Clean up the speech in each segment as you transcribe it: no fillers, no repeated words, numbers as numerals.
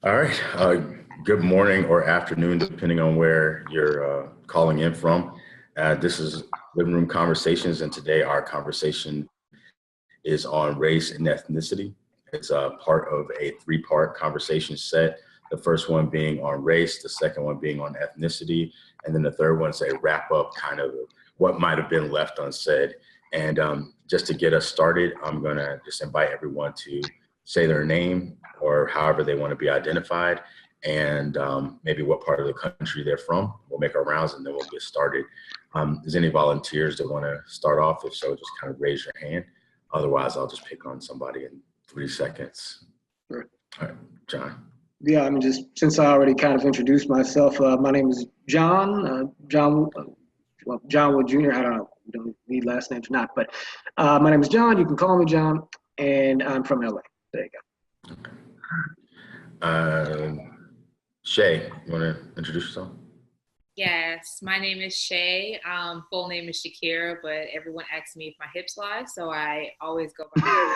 All right. Good morning or afternoon, depending on where you're calling in from. This is Living Room Conversations, and today our conversation is on race and ethnicity. It's a part of a three-part conversation set. The first one being on race, the second one being on ethnicity, and then the third one is a wrap-up, kind of what might have been left unsaid. And just to get us started, I'm going to just invite everyone to say their name or however they want to be identified, and maybe what part of the country they're from. We'll make our rounds and then we'll get started. Is any volunteers that want to start off? If so, just kind of raise your hand. Otherwise, I'll just pick on somebody in 3 seconds. Sure. All right, John. Yeah, I mean, just since I already kind of introduced myself, my name is John, John Wood Jr. I don't know, we don't need last names or not, but my name is John. You can call me John, and I'm from LA. There you go. Okay. Shay, you want to introduce yourself? Yes, my name is Shay. Full name is Shakira, but everyone asks me if my hips lie, so I always go by.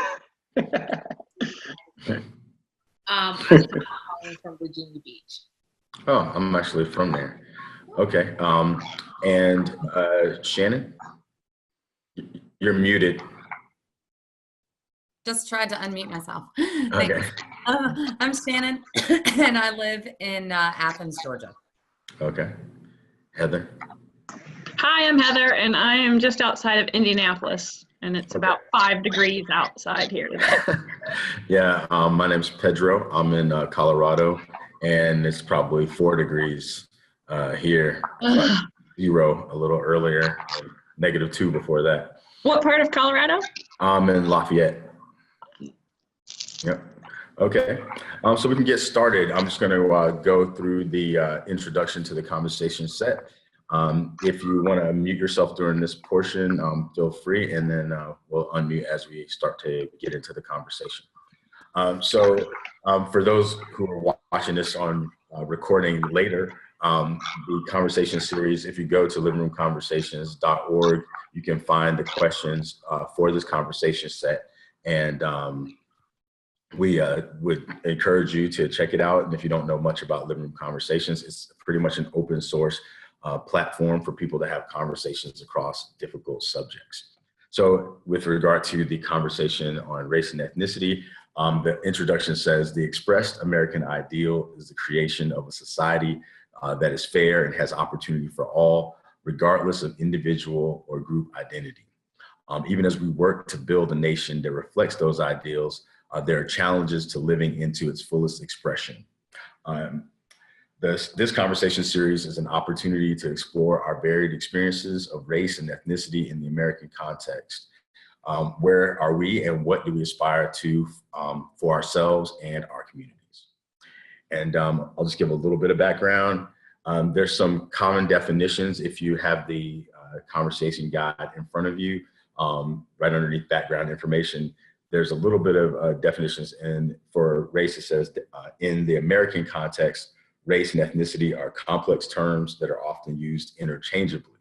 I'm from Virginia Beach. Oh, I'm actually from there. Okay. And Shannon, you're muted. Just tried to unmute myself. Okay. I'm Shannon, and I live in Athens, Georgia. Okay. Heather. Hi, I'm Heather, and I am just outside of Indianapolis, and it's about 5 degrees outside here today. Yeah, my name's Pedro. I'm in Colorado, and it's probably 4 degrees here. Zero a little earlier, -2 before that. What part of Colorado? I'm in Lafayette. Yep. Okay. So we can get started. I'm just going to go through the introduction to the conversation set. If you want to mute yourself during this portion, feel free, and then we'll unmute as we start to get into the conversation. For those who are watching this on recording later, the conversation series, if you go to livingroomconversations.org, you can find the questions for this conversation set. And we would encourage you to check it out. And if you don't know much about Living Room Conversations, it's pretty much an open source platform for people to have conversations across difficult subjects. So with regard to the conversation on race and ethnicity, the introduction says the expressed American ideal is the creation of a society that is fair and has opportunity for all, regardless of individual or group identity. Even as we work to build a nation that reflects those ideals, there are challenges to living into its fullest expression. This conversation series is an opportunity to explore our varied experiences of race and ethnicity in the American context. Where are we and what do we aspire to for ourselves and our communities? And I'll just give a little bit of background. There's some common definitions if you have the conversation guide in front of you, right underneath background information. There's a little bit of definitions, and for race, it says in the American context, race and ethnicity are complex terms that are often used interchangeably.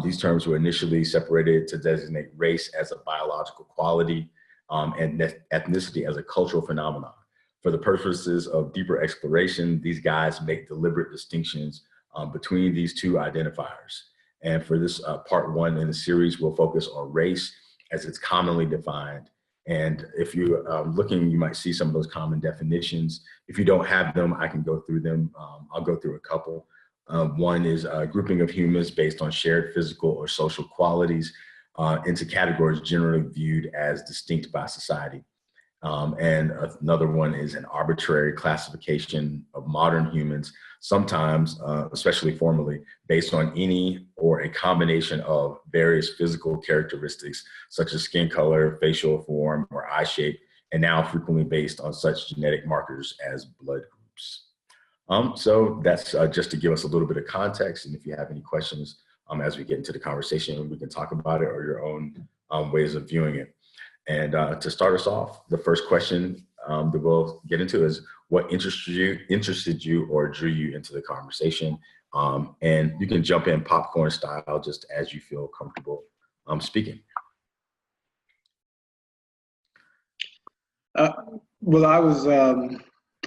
These terms were initially separated to designate race as a biological quality and ethnicity as a cultural phenomenon. For the purposes of deeper exploration, these guides make deliberate distinctions between these two identifiers. And for this part one in the series, we'll focus on race as it's commonly defined. And if you're looking, you might see some of those common definitions. If you don't have them, I can go through them. I'll go through a couple. One is a grouping of humans based on shared physical or social qualities into categories generally viewed as distinct by society. And another one is an arbitrary classification of modern humans, sometimes, especially formally, based on any or a combination of various physical characteristics, such as skin color, facial form, or eye shape, and now frequently based on such genetic markers as blood groups. So that's just to give us a little bit of context. And if you have any questions as we get into the conversation, we can talk about it or your own ways of viewing it. And to start us off, the first question that we'll get into is what interested you or drew you into the conversation? And you can jump in popcorn style just as you feel comfortable speaking. Well,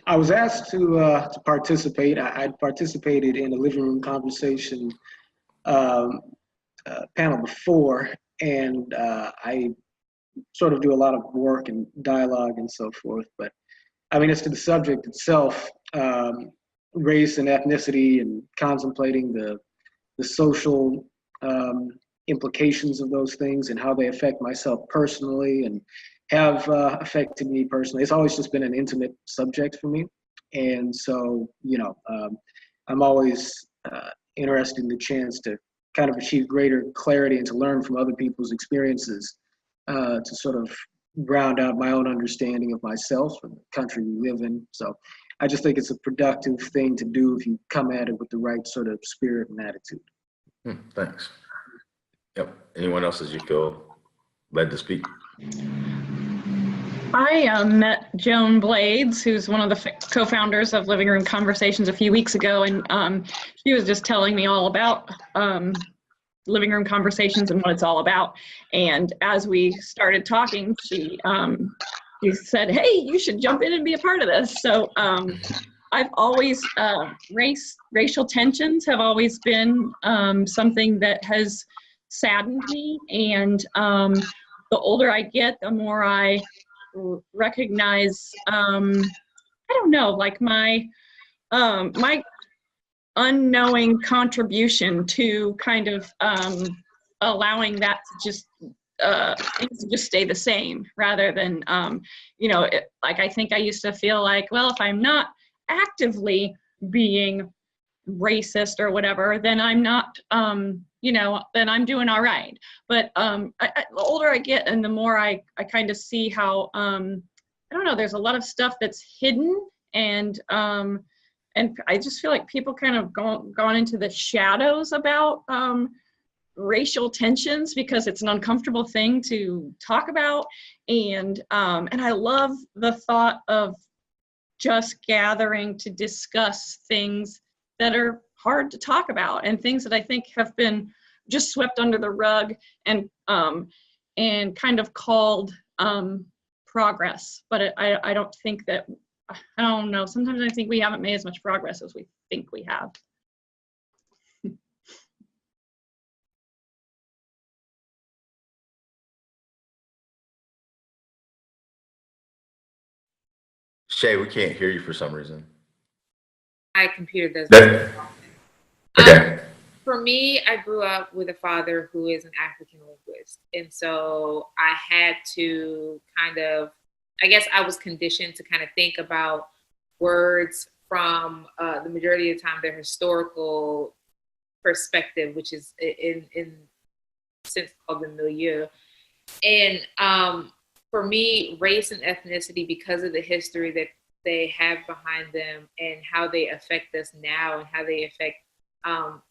I was asked to participate. I participated in a living room conversation um, panel before, and I sort of do a lot of work and dialogue and so forth. But I mean, as to the subject itself, race and ethnicity, and contemplating the social implications of those things and how they affect myself personally and have affected me personally. It's always just been an intimate subject for me. And so, I'm always interested in the chance to kind of achieve greater clarity and to learn from other people's experiences to sort of round out my own understanding of myself and the country we live in. So I just think it's a productive thing to do if you come at it with the right sort of spirit and attitude. Thanks. Yep. Anyone else as you feel led to speak? I met Joan Blades, who's one of the co-founders of Living Room Conversations, a few weeks ago, and she was just telling me all about Living Room Conversations and what it's all about. And as we started talking, she said, "Hey, you should jump in and be a part of this." So I've always racial tensions have always been something that has saddened me, and the older I get, the more I recognize I don't know, like my unknowing contribution to kind of allowing that to just things to just stay the same rather than like I think I used to feel like, well, if I'm not actively being racist or whatever, then I'm not then I'm doing all right. But the older I get and the more I kind of see how I don't know, there's a lot of stuff that's hidden, and I just feel like people kind of gone into the shadows about racial tensions because it's an uncomfortable thing to talk about, and I love the thought of just gathering to discuss things that are hard to talk about and things that I think have been just swept under the rug and kind of called progress. But I don't think that, I don't know, sometimes I think we haven't made as much progress as we think we have. Shay, we can't hear you for some reason. My computer does. Okay. For me, I grew up with a father who is an African linguist. And so I had to kind of, I guess I was conditioned to kind of think about words from the majority of the time their historical perspective, which is in sense called the milieu. And for me, race and ethnicity, because of the history that they have behind them and how they affect us now and how they affect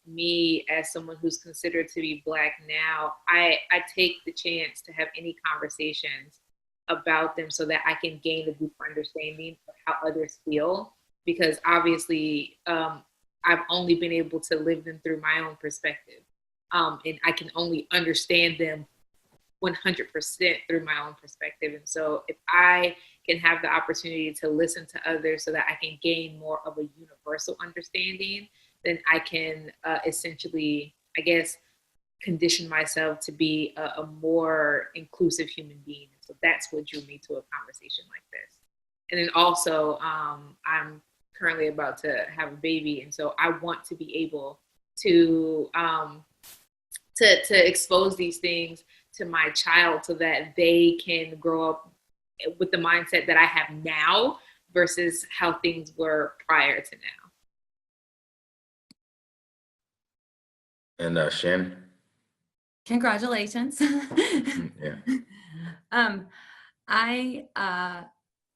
me as someone who's considered to be Black now, I take the chance to have any conversations about them so that I can gain a deeper understanding of how others feel. Because obviously, I've only been able to live them through my own perspective. And I can only understand them 100% through my own perspective. And so if I can have the opportunity to listen to others so that I can gain more of a universal understanding, then I can essentially, I guess, condition myself to be a more inclusive human being. So that's what drew me to a conversation like this. And then also, I'm currently about to have a baby, and so I want to be able to expose these things to my child so that they can grow up with the mindset that I have now versus how things were prior to now. And Shannon? Congratulations. Yeah. I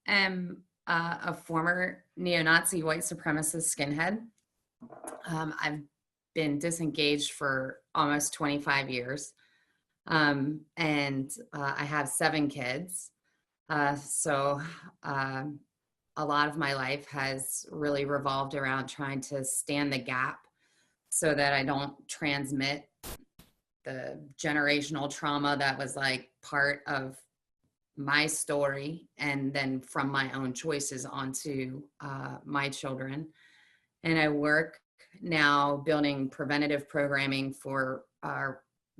am a former neo-Nazi white supremacist skinhead. I've been disengaged for almost 25 years. And I have 7 kids. So a lot of my life has really revolved around trying to stand the gap so that I don't transmit the generational trauma that was like part of my story and then from my own choices onto my children. And I work now building preventative programming for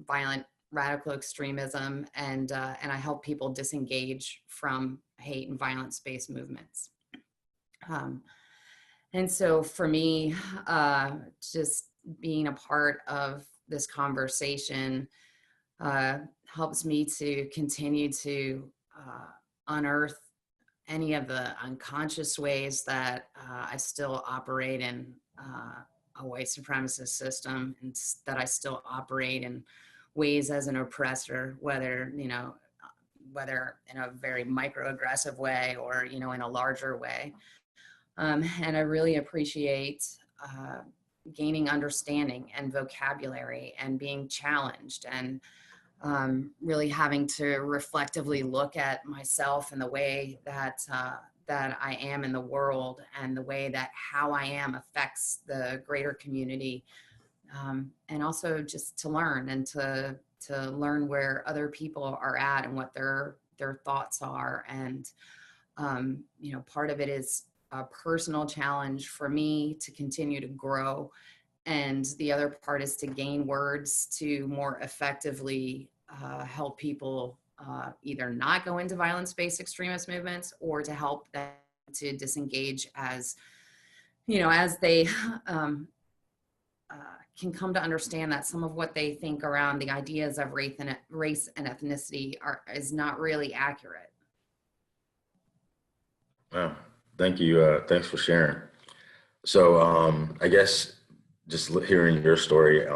violent radical extremism, and I help people disengage from hate and violence-based movements. And so for me, just being a part of this conversation helps me to continue to unearth any of the unconscious ways that I still operate in a white supremacist system, and that I still operate in ways as an oppressor, whether, you know, whether in a very microaggressive way or, you know, in a larger way. And I really appreciate gaining understanding and vocabulary and being challenged, and really having to reflectively look at myself and the way that that I am in the world, and the way that how I am affects the greater community, and also just to learn and to learn where other people are at and what their thoughts are. And you know, part of it is a personal challenge for me to continue to grow, and the other part is to gain words to more effectively help people either not go into violence-based extremist movements, or to help them to disengage as, you know, as they can come to understand that some of what they think around the ideas of race and ethnicity is not really accurate. Wow, thank you. Thanks for sharing. So I guess just hearing your story,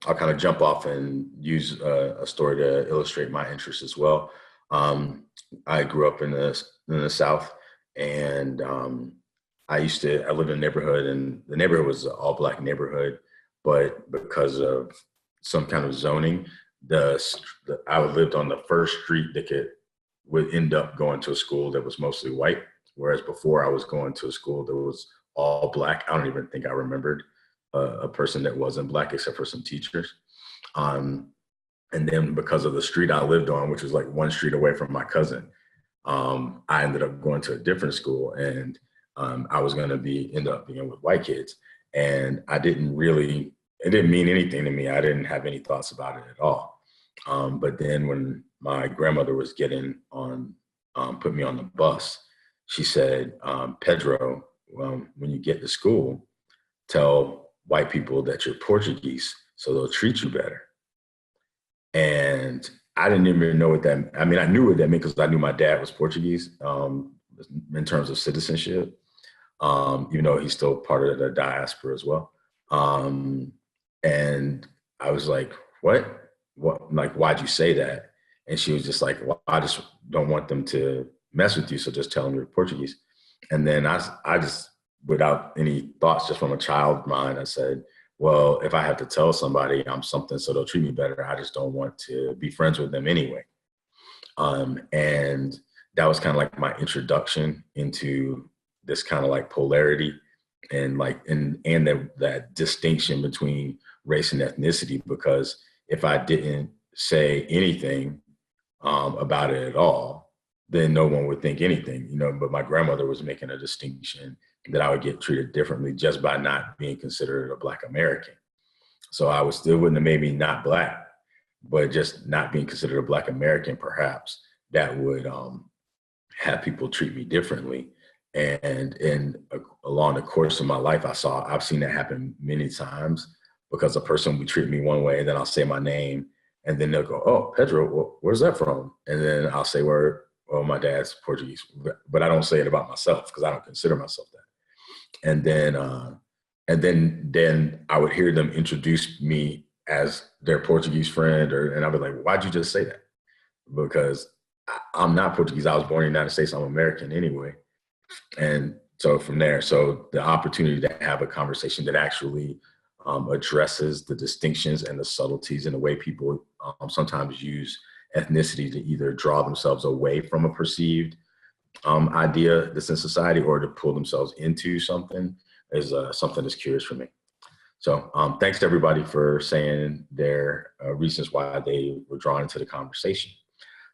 I'll kind of jump off and use a story to illustrate my interest as well. I grew up in the South, and I lived in a neighborhood, and the neighborhood was an all Black neighborhood, but because of some kind of zoning, I lived on the first street that would end up going to a school that was mostly white, whereas before I was going to a school that was all Black. I don't even think I remembered a person that wasn't Black except for some teachers. And then because of the street I lived on, which was like one street away from my cousin, I ended up going to a different school, and I was going to end up being with white kids. And it didn't mean anything to me. I didn't have any thoughts about it at all. But then when my grandmother was put me on the bus, she said, Pedro, when you get to school, tell white people that you're Portuguese so they'll treat you better. And I didn't even know what that, I mean, I knew what that meant because I knew my dad was Portuguese in terms of citizenship, even though he's still part of the diaspora as well. And I was like, what, like, why'd you say that? And she was just like, well, I just don't want them to mess with you, so just tell them you're Portuguese. And then I just, without any thoughts, just from a child mind, I said, well, if I have to tell somebody I'm something so they'll treat me better, I just don't want to be friends with them anyway. And that was kind of like my introduction into this kind of like polarity and like, and that distinction between race and ethnicity, because if I didn't say anything about it at all, then no one would think anything, you know. But my grandmother was making a distinction that I would get treated differently just by not being considered a Black American. So I was still wouldn't have made me not Black, but just not being considered a Black American, perhaps that would have people treat me differently. And along the course of my life, I've seen that happen many times, because a person would treat me one way, and then I'll say my name, and then they'll go, "Oh, Pedro, where's that from?" And then I'll say, "Well, my dad's Portuguese," but I don't say it about myself because I don't consider myself that. And then I would hear them introduce me as their Portuguese friend, and I'd be like, "Why'd you just say that?" Because I'm not Portuguese. I was born in the United States. I'm American anyway. And so from there, so the opportunity to have a conversation that actually addresses the distinctions and the subtleties in the way people sometimes use ethnicity to either draw themselves away from a perceived idea that's in society, or to pull themselves into something, is something that's curious for me. So thanks to everybody for saying their reasons why they were drawn into the conversation.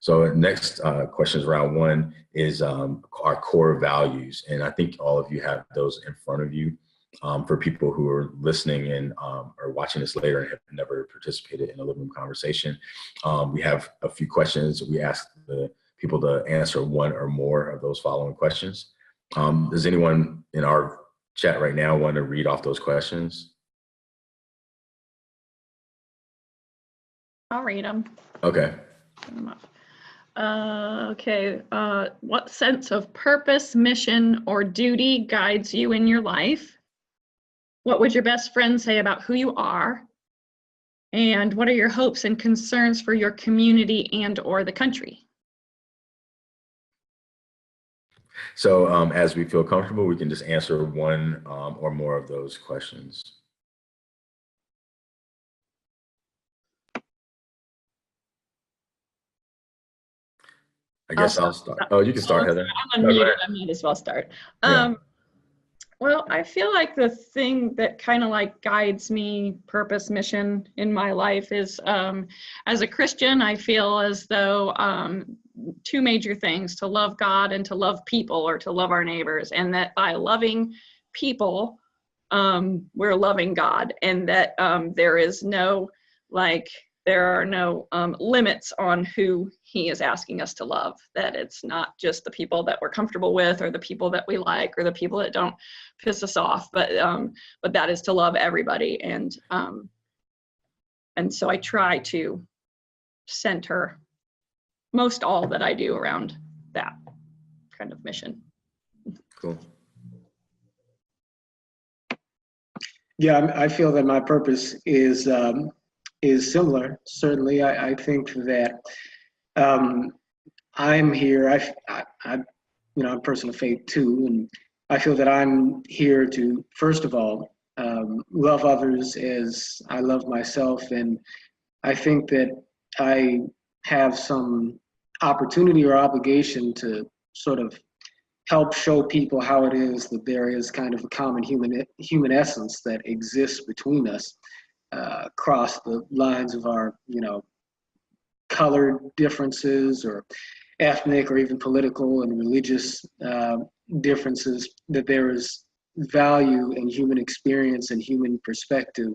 So next questions, round one, is our core values. And I think all of you have those in front of you. For people who are listening and or watching this later and have never participated in a living room conversation, we have a few questions. We ask the people to answer one or more of those following questions. Does anyone in our chat right now want to read off those questions? I'll read them. Okay. Okay. What sense of purpose, mission, or duty guides you in your life? What would your best friend say about who you are? And what are your hopes and concerns for your community and or the country? So as we feel comfortable, we can just answer one or more of those questions. I guess I'll start. Oh, you can start, Heather. I'm unmuted. I might as well start. Yeah. Well, I feel like the thing that kind of like guides me, purpose, mission in my life is, as a Christian, I feel as though two major things: to love God and to love people, or to love our neighbors, and that by loving people, we're loving God, and that there are no limits on who he is asking us to love, that it's not just the people that we're comfortable with or the people that we like or the people that don't piss us off, but that is to love everybody. And so I try to center most all that I do around that kind of mission. Cool. Yeah, I feel that my purpose is similar. Certainly, I think that I'm here. I'm a person of faith too, and I feel that I'm here to, first of all, love others as I love myself, and I think that I have some opportunity or obligation to sort of help show people how it is that there is kind of a common human essence that exists between us, across the lines of our, colored differences or ethnic or even political and religious differences, that there is value in human experience and human perspective,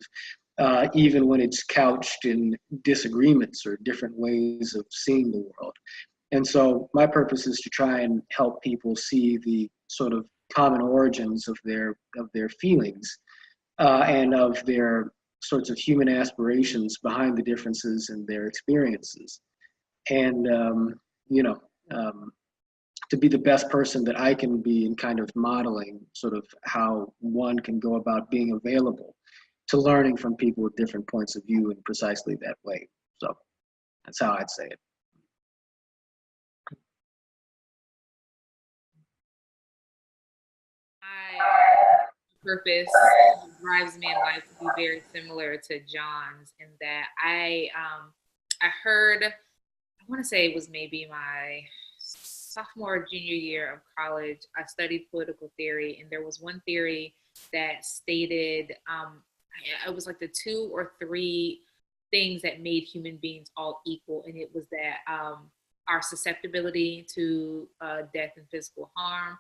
even when it's couched in disagreements or different ways of seeing the world. And so my purpose is to try and help people see the sort of common origins of their feelings, and of their sorts of human aspirations behind the differences in their experiences. And, to be the best person that I can be in kind of modeling sort of how one can go about being available to learning from people with different points of view in precisely that way. So that's how I'd say it. My purpose drives me in life to be very similar to John's, in that I heard, I want to say it was maybe my sophomore or junior year of college, I studied political theory, and there was one theory that stated, it was like the 2 or 3 things that made human beings all equal, and it was that our susceptibility to death and physical harm,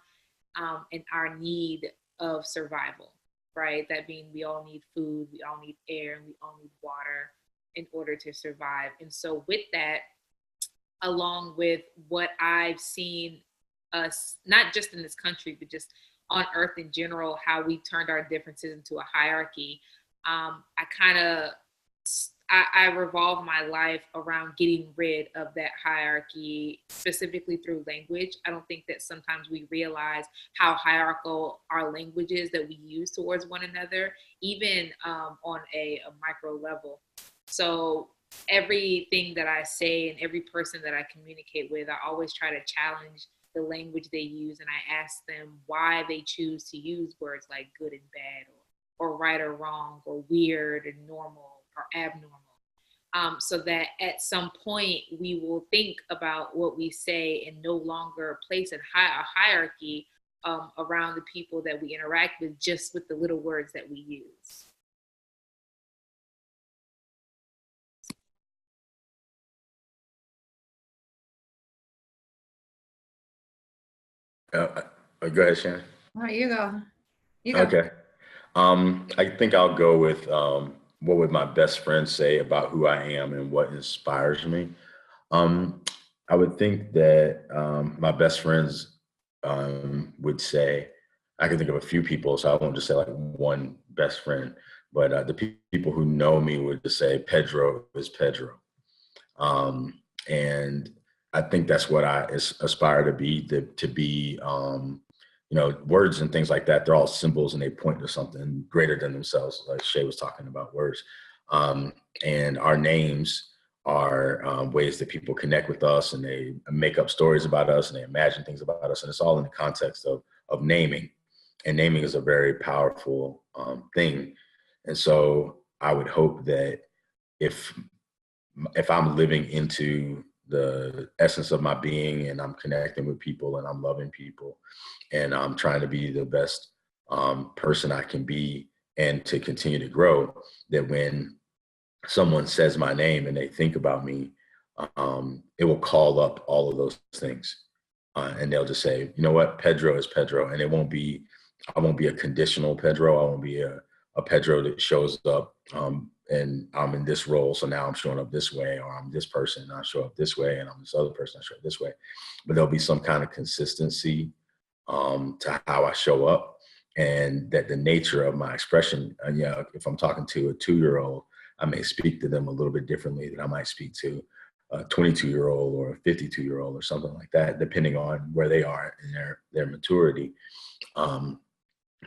and our need of survival, right? That being, we all need food, we all need air, and we all need water in order to survive. And so with that, along with what I've seen us, not just in this country, but just on earth in general, how we turned our differences into a hierarchy, I revolve my life around getting rid of that hierarchy, specifically through language. I don't think that sometimes we realize how hierarchical our language is that we use towards one another, even on a micro level. So everything that I say and every person that I communicate with, I always try to challenge the language they use, and I ask them why they choose to use words like good and bad, or right or wrong, or weird and normal or abnormal, so that at some point we will think about what we say and no longer place a hierarchy around the people that we interact with, just with the little words that we use. Go ahead, Shannon. Oh, you go. You go. Okay. I think I'll go with what would my best friend say about who I am and what inspires me. Um, I would think that my best friends would say, I can think of a few people, so I won't just say like one best friend, but the people who know me would just say Pedro is Pedro. And I think that's what I aspire to be, to be, words and things like that. They're all symbols and they point to something greater than themselves. Like Shay was talking about words. And our names are ways that people connect with us, and they make up stories about us, and they imagine things about us. And it's all in the context of naming. And naming is a very powerful thing. And so I would hope that if I'm living into the essence of my being, and I'm connecting with people, and I'm loving people, and I'm trying to be the best person I can be, and to continue to grow, that when someone says my name and they think about me, it will call up all of those things. And they'll just say, you know what, Pedro is Pedro. And I won't be a conditional Pedro. I won't be a Pedro that shows up and I'm in this role, so now I'm showing up this way, or I'm this person and I show up this way, and I'm this other person, I show up this way. But there'll be some kind of consistency to how I show up, and that the nature of my expression, if I'm talking to a 2-year-old, I may speak to them a little bit differently than I might speak to a 22-year-old or a 52-year-old or something like that, depending on where they are in their maturity.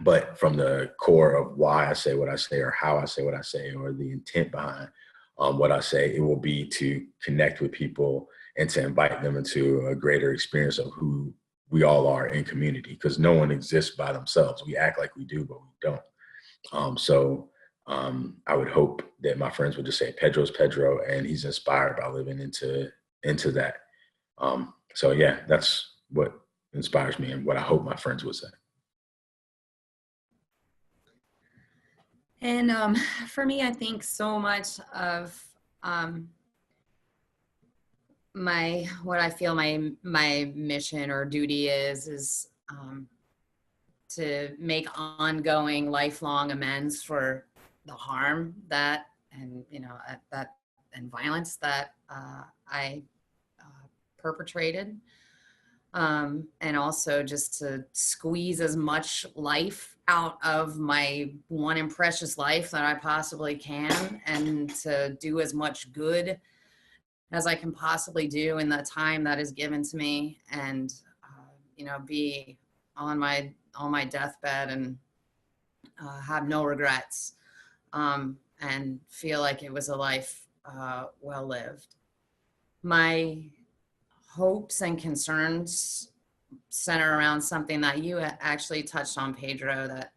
But from the core of why I say what I say, or how I say what I say, or the intent behind what I say, it will be to connect with people and to invite them into a greater experience of who we all are in community, because no one exists by themselves. We act like we do, but we don't. So I would hope that my friends would just say Pedro's Pedro, and he's inspired by living into that. So yeah, that's what inspires me and what I hope my friends would say. And for me, I think so much of what I feel my mission or duty is to make ongoing, lifelong amends for the harm that and violence that I perpetrated. And also just to squeeze as much life out of my one and precious life that I possibly can, and to do as much good as I can possibly do in the time that is given to me, and be on my deathbed and have no regrets, and feel like it was a life well lived. My hopes and concerns center around something that you actually touched on, Pedro, that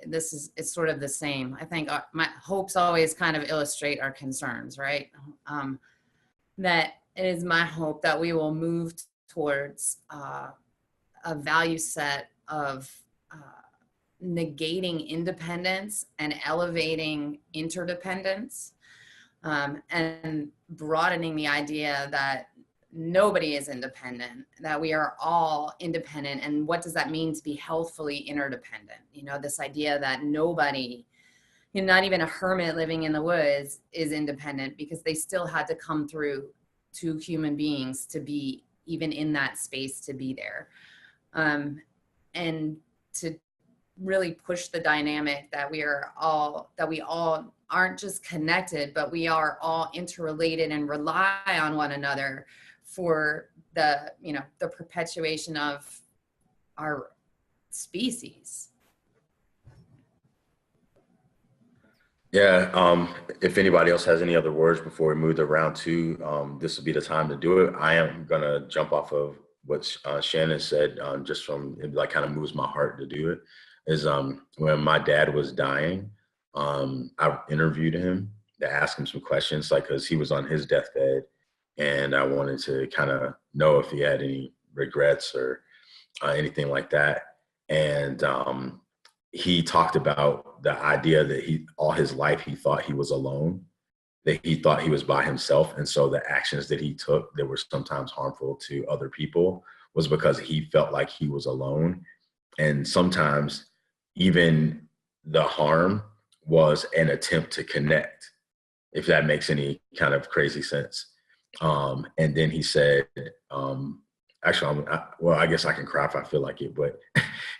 it's sort of the same. I think my hopes always kind of illustrate our concerns, right? That it is my hope that we will move towards a value set of negating independence and elevating interdependence, and broadening the idea that nobody is independent, that we are all independent. And what does that mean to be healthfully interdependent? This idea that nobody, not even a hermit living in the woods, is independent, because they still had to come through to human beings to be even in that space, to be there. And to really push the dynamic that we all aren't just connected, but we are all interrelated and rely on one another for the perpetuation of our species. Yeah. If anybody else has any other words before we move to round two, this will be the time to do it. I am going to jump off of what Shannon said, just from it, like, kind of moves my heart to do it, is when my dad was dying, I interviewed him to ask him some questions, like, because he was on his deathbed, and I wanted to kind of know if he had any regrets or anything like that. And he talked about the idea that all his life, he thought he was alone, that he thought he was by himself. And so the actions that he took that were sometimes harmful to other people was because he felt like he was alone. And sometimes even the harm was an attempt to connect, if that makes any kind of crazy sense. And then he said, actually, well, I guess I can cry if I feel like it, but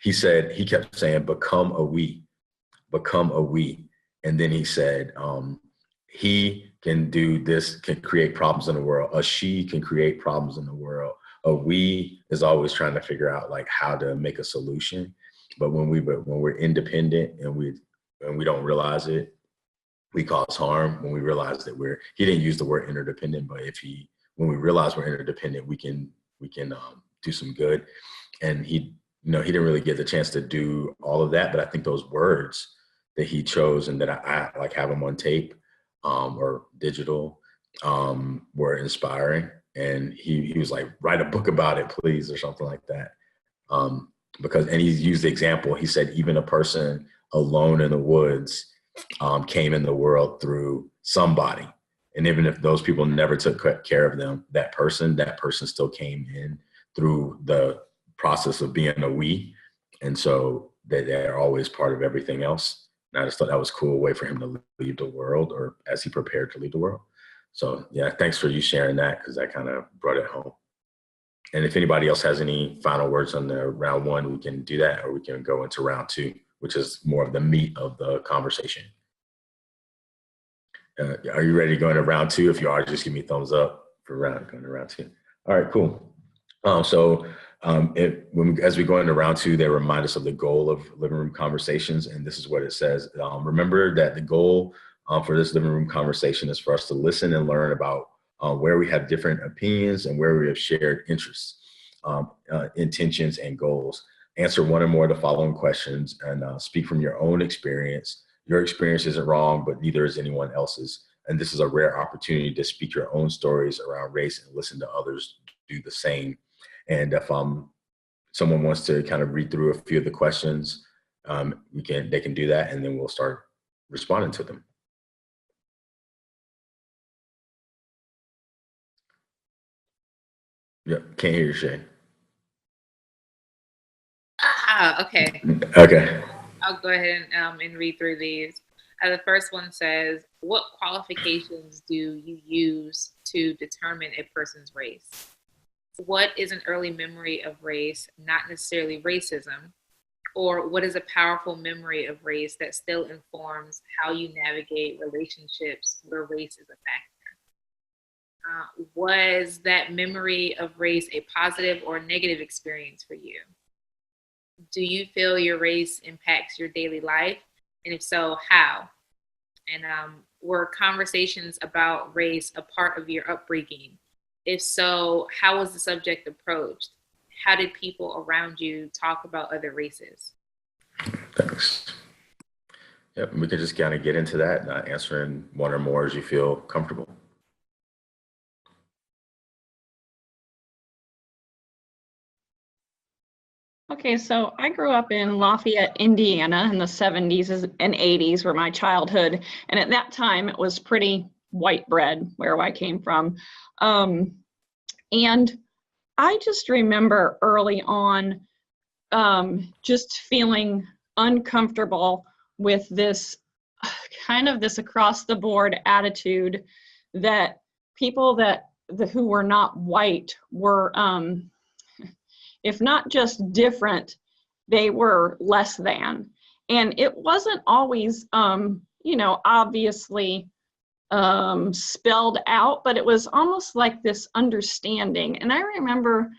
he kept saying, become a we, become a we. And then he said, he can do this, can create problems in the world. A she can create problems in the world. A we is always trying to figure out like how to make a solution. But when we're independent and we don't realize it, we cause harm. When we realize that he didn't use the word interdependent, but when we realize we're interdependent, we can do some good. And he didn't really get the chance to do all of that, but I think those words that he chose and that I like have them on tape or digital were inspiring. And he was like, write a book about it, please, or something like that. And he used the example. He said, even a person alone in the woods came in the world through somebody. And even if those people never took care of them, that person still came in through the process of being a we. And so they're always part of everything else. And I just thought that was a cool way for him to leave the world, or as he prepared to leave the world. So yeah, thanks for you sharing that, because that kind of brought it home. And if anybody else has any final words on the round one, we can do that, or we can go into round two, which is more of the meat of the conversation. Are you ready to go into round two? If you are, just give me a thumbs up for going to round two. All right, cool. As we go into round two, they remind us of the goal of living room conversations. And this is what it says. Remember that the goal for this living room conversation is for us to listen and learn about where we have different opinions and where we have shared interests, intentions, and goals. Answer one or more of the following questions and speak from your own experience. Your experience isn't wrong, but neither is anyone else's. And this is a rare opportunity to speak your own stories around race and listen to others do the same. And if someone wants to kind of read through a few of the questions, they can do that, and then we'll start responding to them. Yep, can't hear you, Shay. Okay. Okay. I'll go ahead and read through these. The first one says, what qualifications do you use to determine a person's race? What is an early memory of race, not necessarily racism? Or what is a powerful memory of race that still informs how you navigate relationships where race is a factor? Was that memory of race a positive or negative experience for you? Do you feel your race impacts your daily life? And if so, how? And were conversations about race a part of your upbringing? If so, how was the subject approached? How did people around you talk about other races? Thanks. Yep, we could just kind of get into that, answering one or more as you feel comfortable. Okay, so I grew up in Lafayette, Indiana in the 70s and 80s were my childhood. And at that time, it was pretty white bread where I came from. And I just remember early on just feeling uncomfortable with this kind of this across the board attitude that people who were not white were if not just different, they were less than. And it wasn't always, obviously spelled out, but it was almost like this understanding. And I remember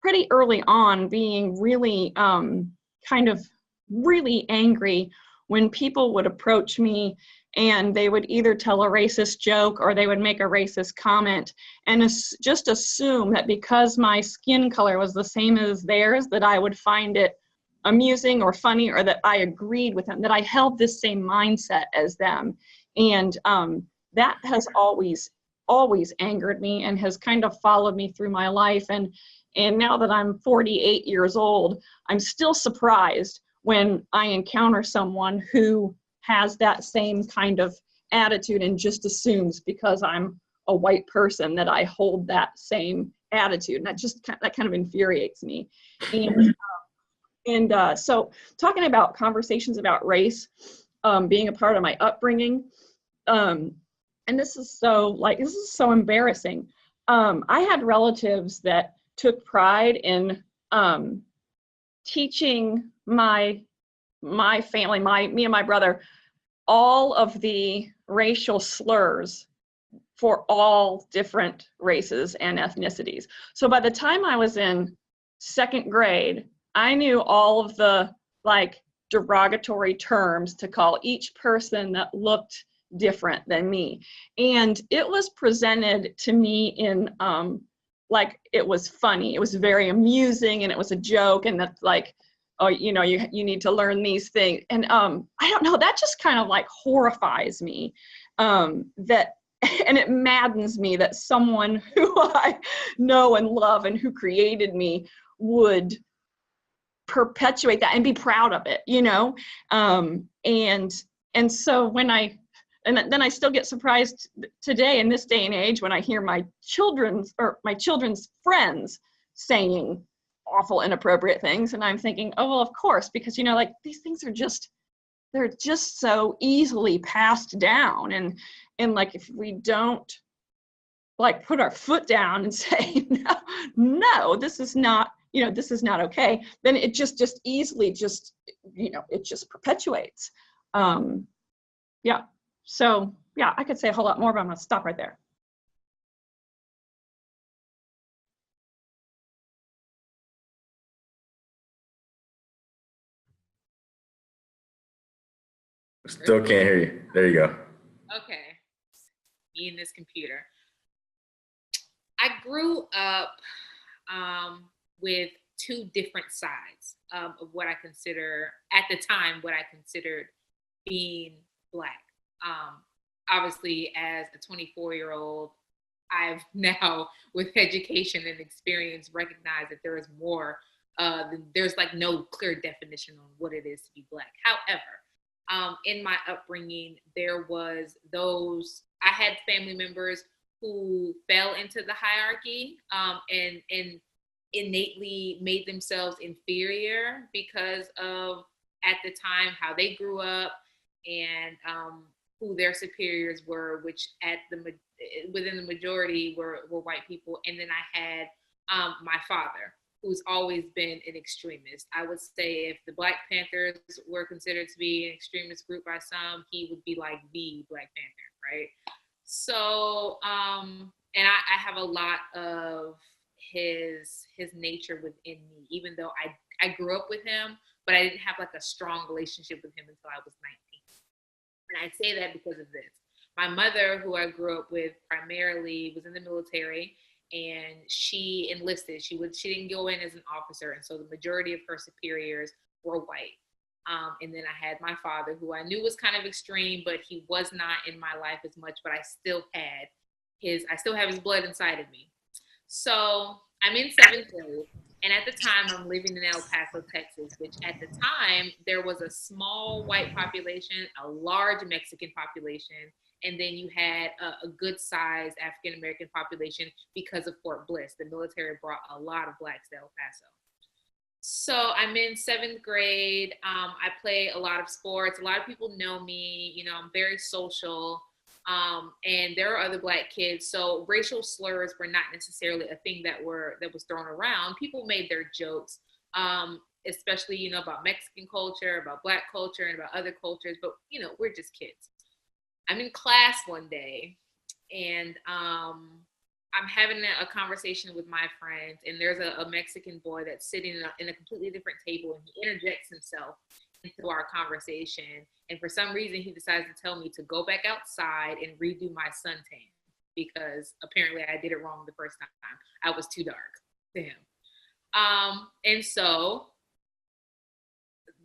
pretty early on being really kind of really angry when people would approach me and they would either tell a racist joke or they would make a racist comment and just assume that because my skin color was the same as theirs, that I would find it amusing or funny, or that I agreed with them, that I held this same mindset as them. And that has always angered me and has kind of followed me through my life. And now that I'm 48 years old, I'm still surprised when I encounter someone who has that same kind of attitude and just assumes because I'm a white person that I hold that same attitude, and that kind of infuriates me. And so talking about conversations about race, being a part of my upbringing, and this is so embarrassing. I had relatives that took pride in teaching my family, me and my brother, all of the racial slurs for all different races and ethnicities. So by the time I was in second grade, I knew all of the derogatory terms to call each person that looked different than me. And it was presented to me in it was funny. It was very amusing, and it was a joke, and that's oh, you need to learn these things. And I don't know, that just kind of horrifies me, that, and it maddens me that someone who I know and love and who created me would perpetuate that and be proud of it, and so then I still get surprised today in this day and age when I hear my children's friends saying awful, inappropriate things, and I'm thinking, oh, well, of course, because these things they're just so easily passed down, and if we don't put our foot down and say no, this is not okay, then it just easily it just perpetuates. Yeah. So yeah, I could say a whole lot more, but I'm gonna stop right there. Still can't hear you. There you go. Okay. Me and this computer. I grew up with two different sides of what I consider, at the time, what I considered being Black. Obviously, as a 24-year-old, I've now, with education and experience, recognized that there is more. There's no clear definition on what it is to be Black. However, in my upbringing, there was I had family members who fell into the hierarchy and innately made themselves inferior because of, at the time, how they grew up and who their superiors were, which within the majority were white people. And then I had my father, who's always been an extremist. I would say if the Black Panthers were considered to be an extremist group by some, he would be the Black Panther, right? So, and I have a lot of his nature within me, even though I grew up with him, but I didn't have a strong relationship with him until I was 19. And I say that because of this. My mother, who I grew up with, primarily was in the military, and she enlisted. She didn't go in as an officer, and so the majority of her superiors were white. And then I had my father, who I knew was kind of extreme, but he was not in my life as much, but I still have his blood inside of me. So I'm in 7th grade, and at the time I'm living in El Paso, Texas, which at the time there was a small white population, a large Mexican population, and then you had a good sized African American population because of Fort Bliss. The military brought a lot of Blacks to El Paso. So I'm in 7th grade. I play a lot of sports. A lot of people know me. I'm very social. And there are other Black kids. So racial slurs were not necessarily a thing that was thrown around. People made their jokes, especially, about Mexican culture, about Black culture, and about other cultures. But, we're just kids. I'm in class one day, and I'm having a conversation with my friends, and there's a Mexican boy that's sitting in a completely different table, and he interjects himself into our conversation. And for some reason, he decides to tell me to go back outside and redo my suntan, because apparently I did it wrong the first time. I was too dark to him. And so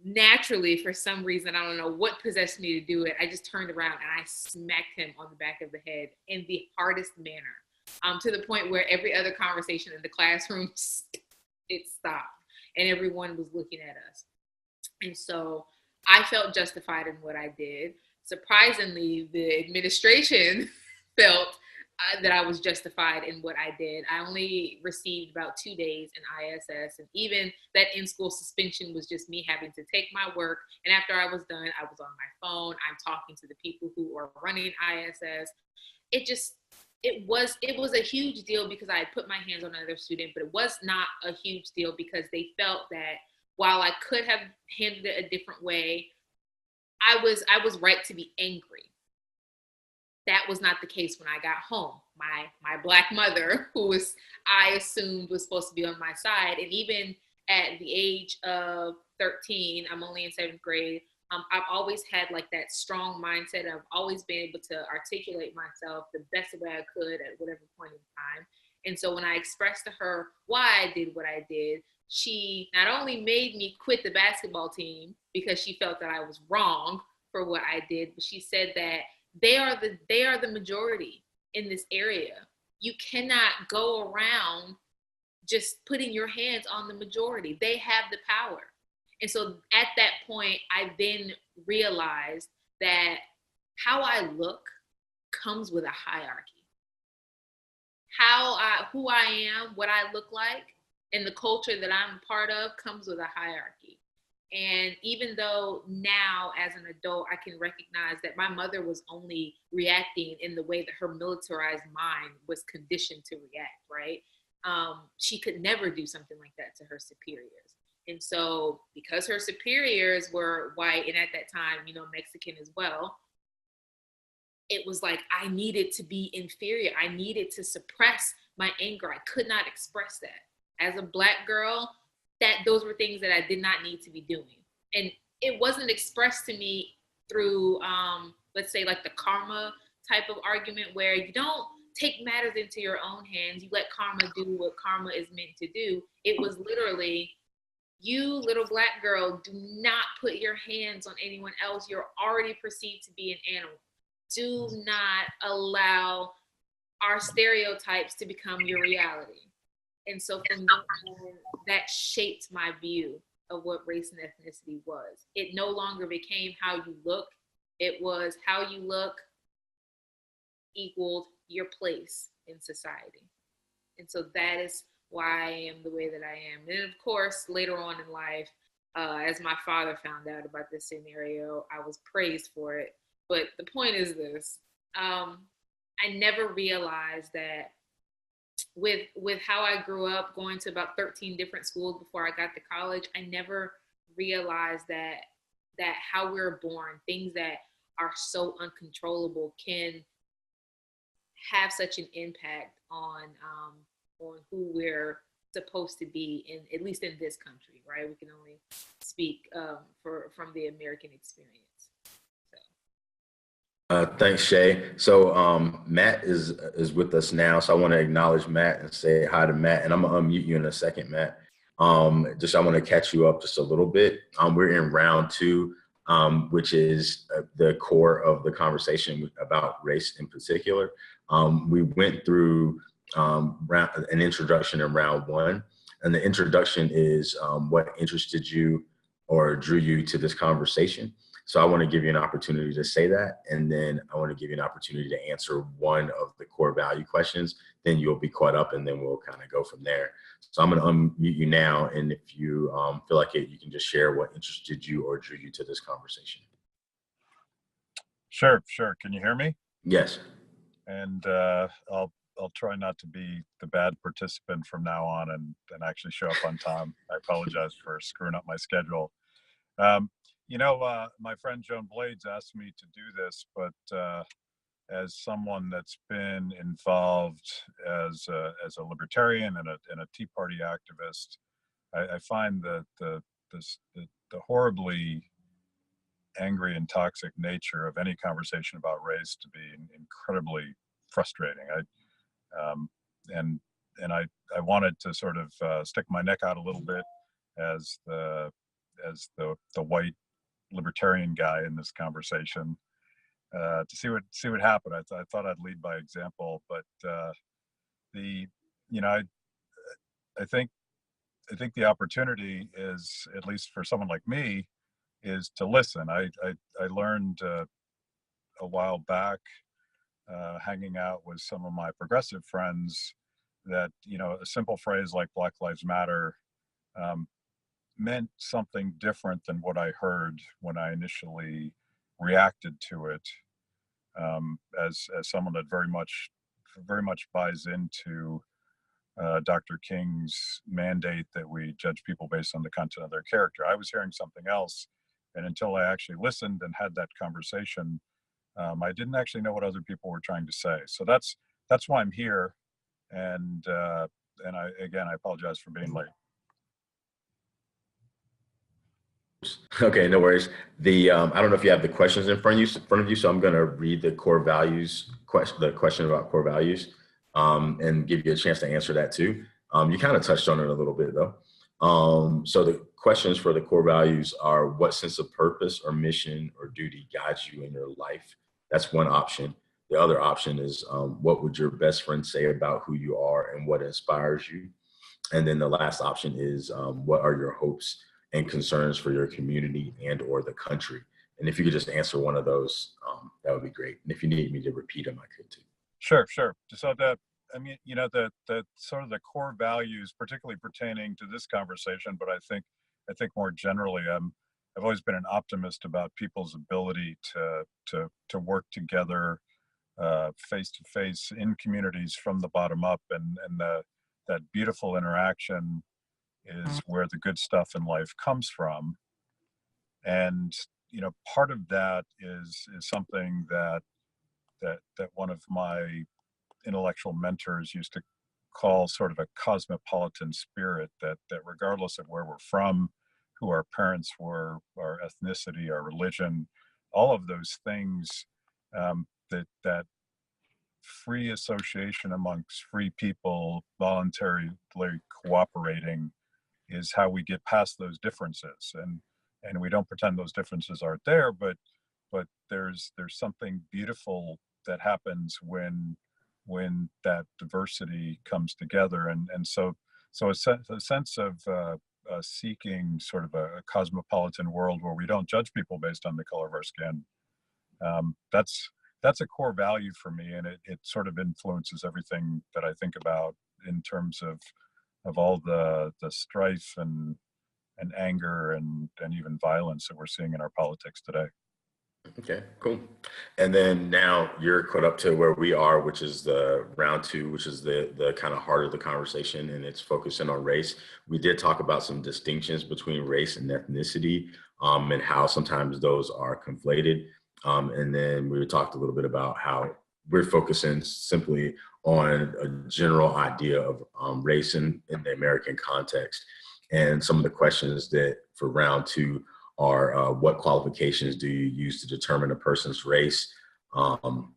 naturally, for some reason, I don't know what possessed me to do it, I just turned around and I smacked him on the back of the head in the hardest manner. To the point where every other conversation in the classroom, it stopped, and everyone was looking at us. And so I felt justified in what I did. Surprisingly, the administration felt that I was justified in what I did. I only received about 2 days in ISS, and even that in-school suspension was just me having to take my work. And after I was done, I was on my phone. I'm talking to the people who are running ISS. It was a huge deal because I had put my hands on another student, but it was not a huge deal because they felt that while I could have handled it a different way, I was right to be angry. That was not the case when I got home. My Black mother, I assumed was supposed to be on my side, and even at the age of 13, I'm only in 7th grade. I've always had like that strong mindset. I've always been able to articulate myself the best way I could at whatever point in time. And so when I expressed to her why I did what I did, she not only made me quit the basketball team because she felt that I was wrong for what I did, but she said that they are the majority in this area. You cannot go around just putting your hands on the majority. They have the power. And so at that point, I then realized that how I look comes with a hierarchy. Who I am, what I look like, and the culture that I'm a part of comes with a hierarchy. And even though now as an adult, I can recognize that my mother was only reacting in the way that her militarized mind was conditioned to react, right? She could never do something like that to her superiors. And so because her superiors were white and at that time, Mexican as well, it was like I needed to be inferior. I needed to suppress my anger. I could not express that. As a Black girl, those were things that I did not need to be doing. And it wasn't expressed to me through, let's say, like the karma type of argument where you don't take matters into your own hands. You let karma do what karma is meant to do. It was literally, you little Black girl, do not put your hands on anyone else. You're already perceived to be an animal. Do not allow our stereotypes to become your reality. And so from that shaped my view of what race and ethnicity was. It no longer became how you look. It was how you look equaled your place in society. And so that is why I am the way that I am. And of course, later on in life, as my father found out about this scenario, I was praised for it. But the point is this, I never realized that with how I grew up, going to about 13 different schools before I got to college, I never realized that how we're born, things that are so uncontrollable, can have such an impact on who we're supposed to be in, at least in this country, right? We can only speak from the American experience. Thanks, Shay. So Matt is with us now. So I want to acknowledge Matt and say hi to Matt. And I'm gonna unmute you in a second, Matt. I want to catch you up just a little bit. We're in round 2, which is the core of the conversation about race in particular. We went through an introduction in round 1, and the introduction is what interested you or drew you to this conversation. So I want to give you an opportunity to say that, and then I want to give you an opportunity to answer one of the core value questions. Then you'll be caught up, and then we'll kind of go from there. So I'm going to unmute you now, and if you feel like it, you can just share what interested you or drew you to this conversation. Sure. Can you hear me? Yes. And I'll try not to be the bad participant from now on and actually show up on time. I apologize for screwing up my schedule. My friend Joan Blades asked me to do this, but as someone that's been involved as a libertarian and a Tea Party activist, I find that the horribly angry and toxic nature of any conversation about race to be incredibly frustrating. I wanted to sort of stick my neck out a little bit as the white libertarian guy in this conversation to see what happened. I thought I'd lead by example, but I think the opportunity is, at least for someone like me, is to listen. I learned a while back hanging out with some of my progressive friends that, you know, a simple phrase like Black Lives Matter um, meant something different than what I heard when I initially reacted to it. As someone that very much buys into Dr. King's mandate that we judge people based on the content of their character, I was hearing something else, and until I actually listened and had that conversation, I didn't actually know what other people were trying to say. So that's why I'm here, and I apologize for being late. Okay, no worries. I don't know if you have the questions in front of you, so I'm going to read the core values the question about core values, and give you a chance to answer that too. You kind of touched on it a little bit though. So the questions for the core values are: what sense of purpose or mission or duty guides you in your life? That's one option. The other option is, what would your best friend say about who you are and what inspires you? And then the last option is, what are your hopes and concerns for your community and or the country? And if you could just answer one of those, that would be great. And if you need me to repeat them, I could too. Sure. So the sort of the core values, particularly pertaining to this conversation, but I think more generally, I've always been an optimist about people's ability to work together face to face in communities from the bottom up, and that beautiful interaction is where the good stuff in life comes from. And you know, part of that is something that one of my intellectual mentors used to call sort of a cosmopolitan spirit, that regardless of where we're from, who our parents were, our ethnicity, our religion, all of those things, that free association amongst free people, voluntarily cooperating, is how we get past those differences. And we don't pretend those differences aren't there, but there's something beautiful that happens when that diversity comes together. And so a sense of seeking sort of a cosmopolitan world where we don't judge people based on the color of our skin, that's a core value for me, and it sort of influences everything that I think about in terms of all the strife and anger and even violence that we're seeing in our politics today. Okay, cool. And then now you're caught up to where we are, which is the round two, which is the kind of heart of the conversation, and it's focusing on race. We did talk about some distinctions between race and ethnicity, and how sometimes those are conflated. And then we talked a little bit about how we're focusing simply on a general idea of race in the American context. And some of the questions that for round two are, what qualifications do you use to determine a person's race?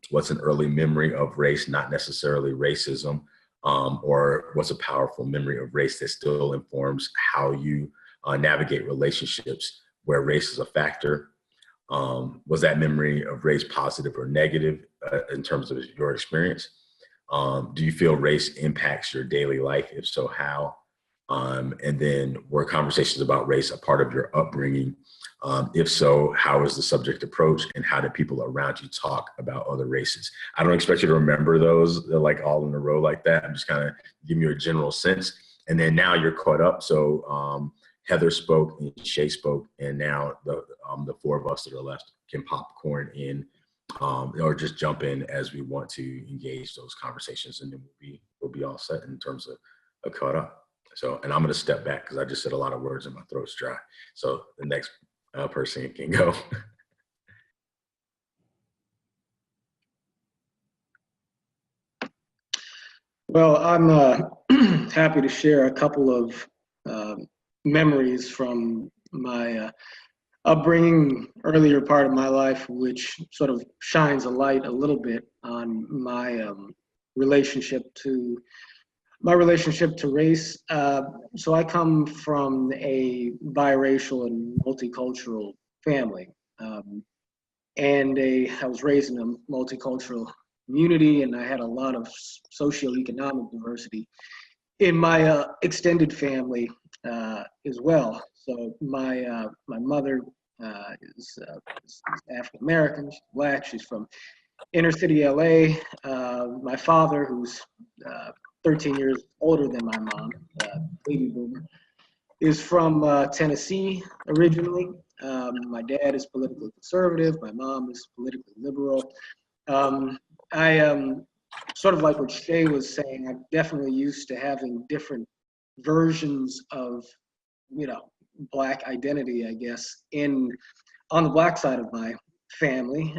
What's an early memory of race, not necessarily racism? Or what's a powerful memory of race that still informs how you navigate relationships where race is a factor? Was that memory of race positive or negative in terms of your experience? Do you feel race impacts your daily life? If so, how? And then were conversations about race a part of your upbringing? If so, how was the subject approached, and how did people around you talk about other races? I don't expect you to remember those. They're like all in a row like that. I'm just kind of giving you a general sense. And then now you're caught up. So Heather spoke and Shay spoke, and now the four of us that are left can popcorn in, or just jump in as we want to engage those conversations, and then we'll be all set in terms of caught up. So, and I'm going to step back because I just said a lot of words and my throat's dry. So the next person can go. Well, I'm happy to share a couple of memories from my upbringing, earlier part of my life, which sort of shines a light a little bit on my relationship to race. So I come from a biracial and multicultural family, and I was raised in a multicultural community, and I had a lot of socioeconomic diversity in my extended family as well. So my mother is African American, she's Black, she's from inner city LA. My father, who's 13 years older than my mom, baby boomer, is from Tennessee originally. My dad is politically conservative. My mom is politically liberal. I sort of like what Shay was saying. I'm definitely used to having different versions of, Black identity, I guess, on the Black side of my family,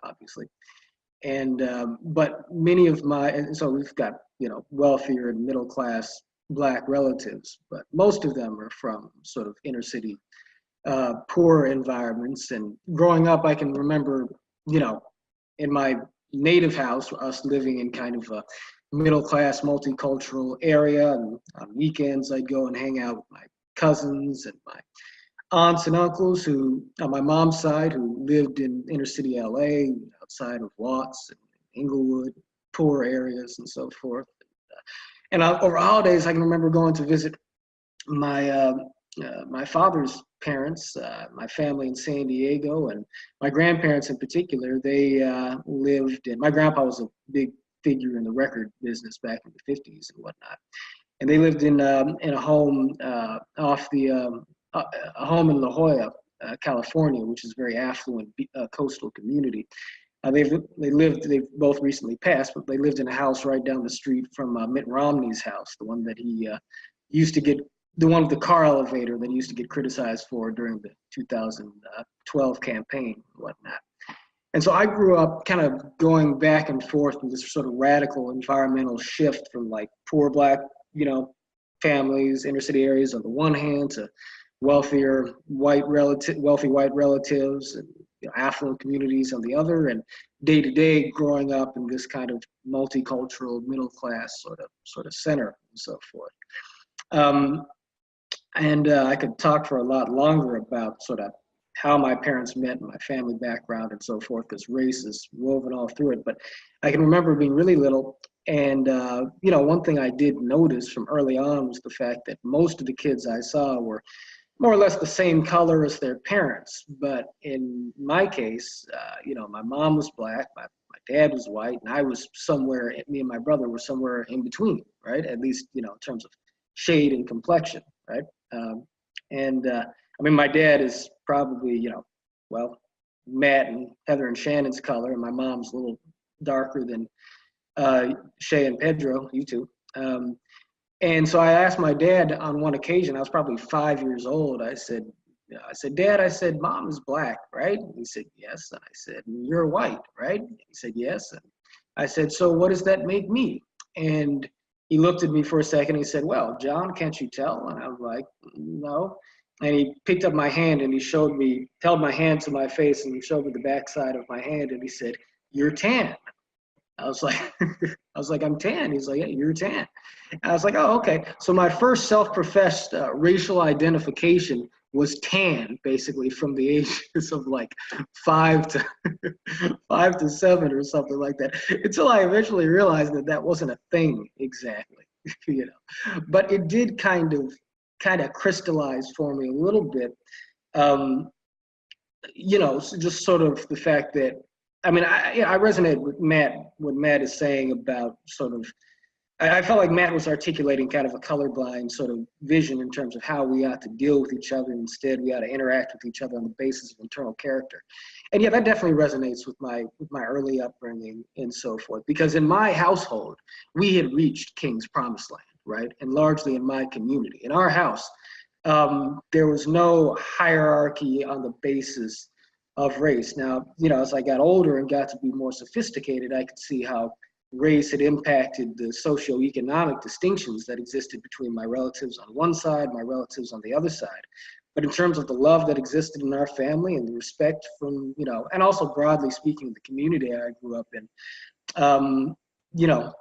obviously. And but many of and so we've got wealthier and middle class Black relatives, but most of them are from sort of inner city poor environments. And growing up, I can remember, in my native house, us living in kind of a middle class, multicultural area. And on weekends, I'd go and hang out with my cousins and my aunts and uncles who, on my mom's side, who lived in inner city LA, outside of Watts and Inglewood, poor areas and so forth. And over holidays, I can remember going to visit my father's parents, my family in San Diego, and my grandparents in particular. They lived in, my grandpa was a big figure in the record business back in the 50s and whatnot. And they lived in a home a home in La Jolla, California, which is a very affluent coastal community. They've both recently passed, but they lived in a house right down the street from Mitt Romney's house, the one that he used to get, the one with the car elevator that he used to get criticized for during the 2012 campaign and whatnot. And so I grew up kind of going back and forth with this sort of radical environmental shift from like poor Black, families, inner city areas on the one hand, to wealthy white relatives and affluent communities on the other, and day to day growing up in this kind of multicultural middle class sort of center and so forth. I could talk for a lot longer about sort of how my parents met, my family background and so forth, because race is woven all through it. But I can remember being really little, and one thing I did notice from early on was the fact that most of the kids I saw were more or less the same color as their parents. But in my case, my mom was Black, my dad was white, and I was somewhere, me and my brother were somewhere in between, right? At least, in terms of shade and complexion, right? My dad is probably, Matt and Heather and Shannon's color, and my mom's a little darker than Shay and Pedro, you two. And so I asked my dad on one occasion, I was probably 5 years old. I said, Dad, Mom is Black, right? And he said, yes. And I said, you're white, right? He said, yes. And I said, so what does that make me? And he looked at me for a second. He said, well, John, can't you tell? And I was like, no. And he picked up my hand and he held my hand to my face and he showed me the backside of my hand and he said, you're tan. I was like, I'm tan. He's like, yeah, you're tan. I was like, oh, okay. So my first self-professed racial identification was tan, basically from the ages of like 5 to 7 or something like that, until I eventually realized that wasn't a thing exactly, But it did kind of crystallize for me a little bit, so just sort of the fact that, I resonate with what Matt is saying about sort of, I felt like Matt was articulating kind of a colorblind sort of vision in terms of how we ought to deal with each other. Instead, we ought to interact with each other on the basis of internal character. And yeah, that definitely resonates with my early upbringing and so forth, because in my household, we had reached King's Promised Land, right? And largely in my community. In our house, there was no hierarchy on the basis of race. Now, as I got older and got to be more sophisticated, I could see how race had impacted the socioeconomic distinctions that existed between my relatives on one side, my relatives on the other side. But in terms of the love that existed in our family and the respect from, and also broadly speaking, the community I grew up in,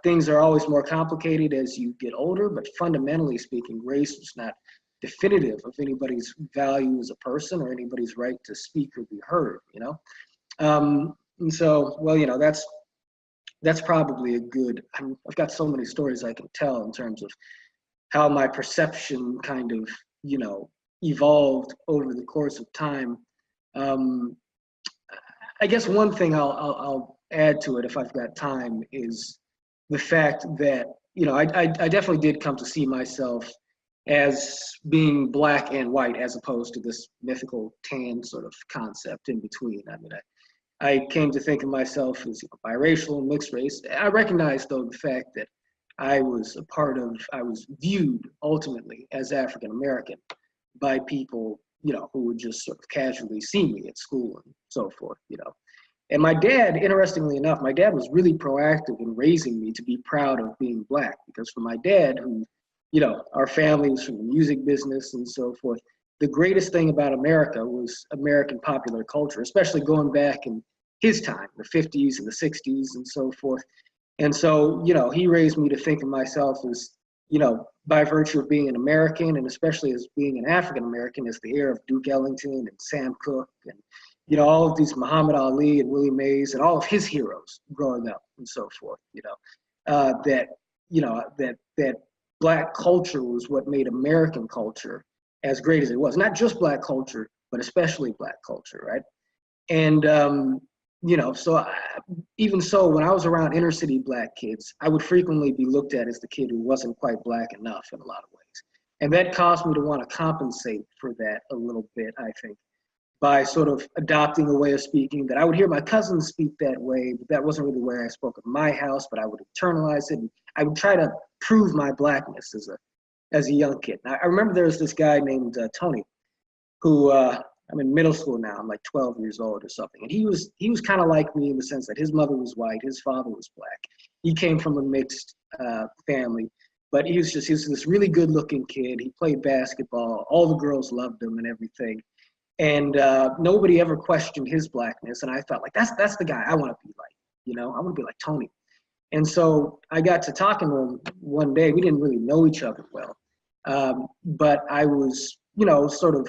things are always more complicated as you get older, but fundamentally speaking, race was not definitive of anybody's value as a person or anybody's right to speak or be heard, And so, well, that's probably a good, I've got so many stories I can tell in terms of how my perception kind of, evolved over the course of time. I guess one thing I'll add to it if I've got time is the fact that, I definitely did come to see myself as being black and white as opposed to this mythical tan sort of concept in between. I mean, I came to think of myself as biracial and mixed race. I recognize, though, the fact that I was viewed ultimately as African American by people, who would just sort of casually see me at school and so forth. And my dad, interestingly enough, my dad was really proactive in raising me to be proud of being black, because for my dad, who, our family was from the music business and so forth, the greatest thing about America was American popular culture, especially going back in his time, the 50s and the 60s and so forth. And so, he raised me to think of myself as, by virtue of being an American, and especially as being an African American, as the heir of Duke Ellington and Sam Cooke and, all of these Muhammad Ali and Willie Mays and all of his heroes growing up and so forth, that black culture was what made American culture as great as it was. Not just black culture, but especially black culture, right? And, even so, when I was around inner city black kids, I would frequently be looked at as the kid who wasn't quite black enough in a lot of ways. And that caused me to want to compensate for that a little bit, I think, by sort of adopting a way of speaking that I would hear my cousins speak that way, but that wasn't really the way I spoke at my house, but I would internalize it. And I would try to prove my blackness as a young kid. I remember there was this guy named Tony, who I'm in middle school now. I'm like 12 years old or something. And he was kind of like me in the sense that his mother was white, his father was black. He came from a mixed family, but he was this really good looking kid. He played basketball. All the girls loved him and everything. And nobody ever questioned his blackness. And I felt like that's the guy I want to be like, I want to be like Tony. And so I got to talking to him one day. We didn't really know each other well. But I was, I sort of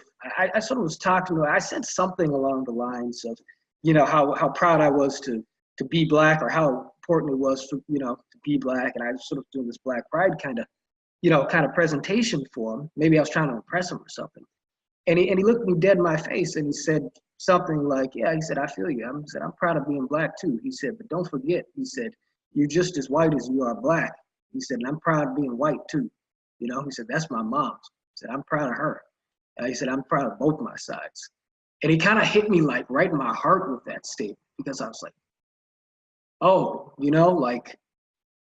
was talking to him. I said something along the lines of, how proud I was to be black, or how important it was for, to be black. And I was sort of doing this black pride kind of presentation for him. Maybe I was trying to impress him or something. And he looked me dead in my face and he said something like, yeah, he said, I feel you. He said, I'm proud of being black too. He said, but don't forget, he said, you're just as white as you are black. He said, and I'm proud of being white too. He said, that's my mom. He said, I'm proud of her. He said, I'm proud of both my sides. And he kind of hit me like right in my heart with that statement, because I was like, oh, like,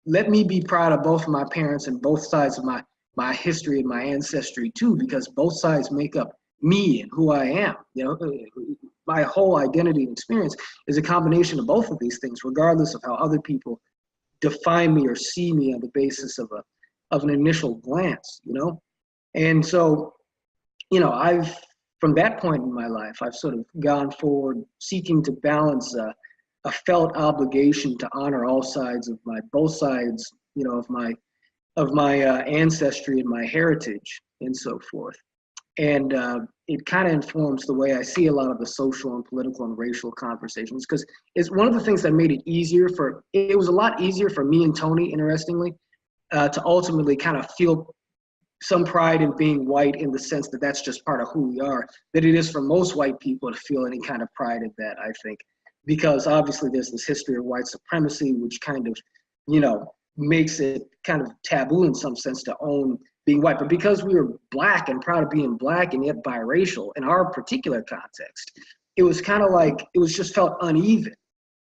let me be proud of both of my parents and both sides of my history and my ancestry too, because both sides make up me and who I am. My whole identity and experience is a combination of both of these things, regardless of how other people define me or see me on the basis of an initial glance, And so, I've, from that point in my life, I've sort of gone forward seeking to balance a felt obligation to honor all sides of both sides, of my ancestry and my heritage and so forth. And it kind of informs the way I see a lot of the social and political and racial conversations, because it's one of the things that made it it was a lot easier for me and Tony, interestingly, to ultimately kind of feel some pride in being white, in the sense that that's just part of who we are, than it is for most white people to feel any kind of pride in that, I think. Because obviously there's this history of white supremacy, which kind of, makes it kind of taboo in some sense to own being white. But because we were black and proud of being black and yet biracial in our particular context, it was kind of like, it was just felt uneven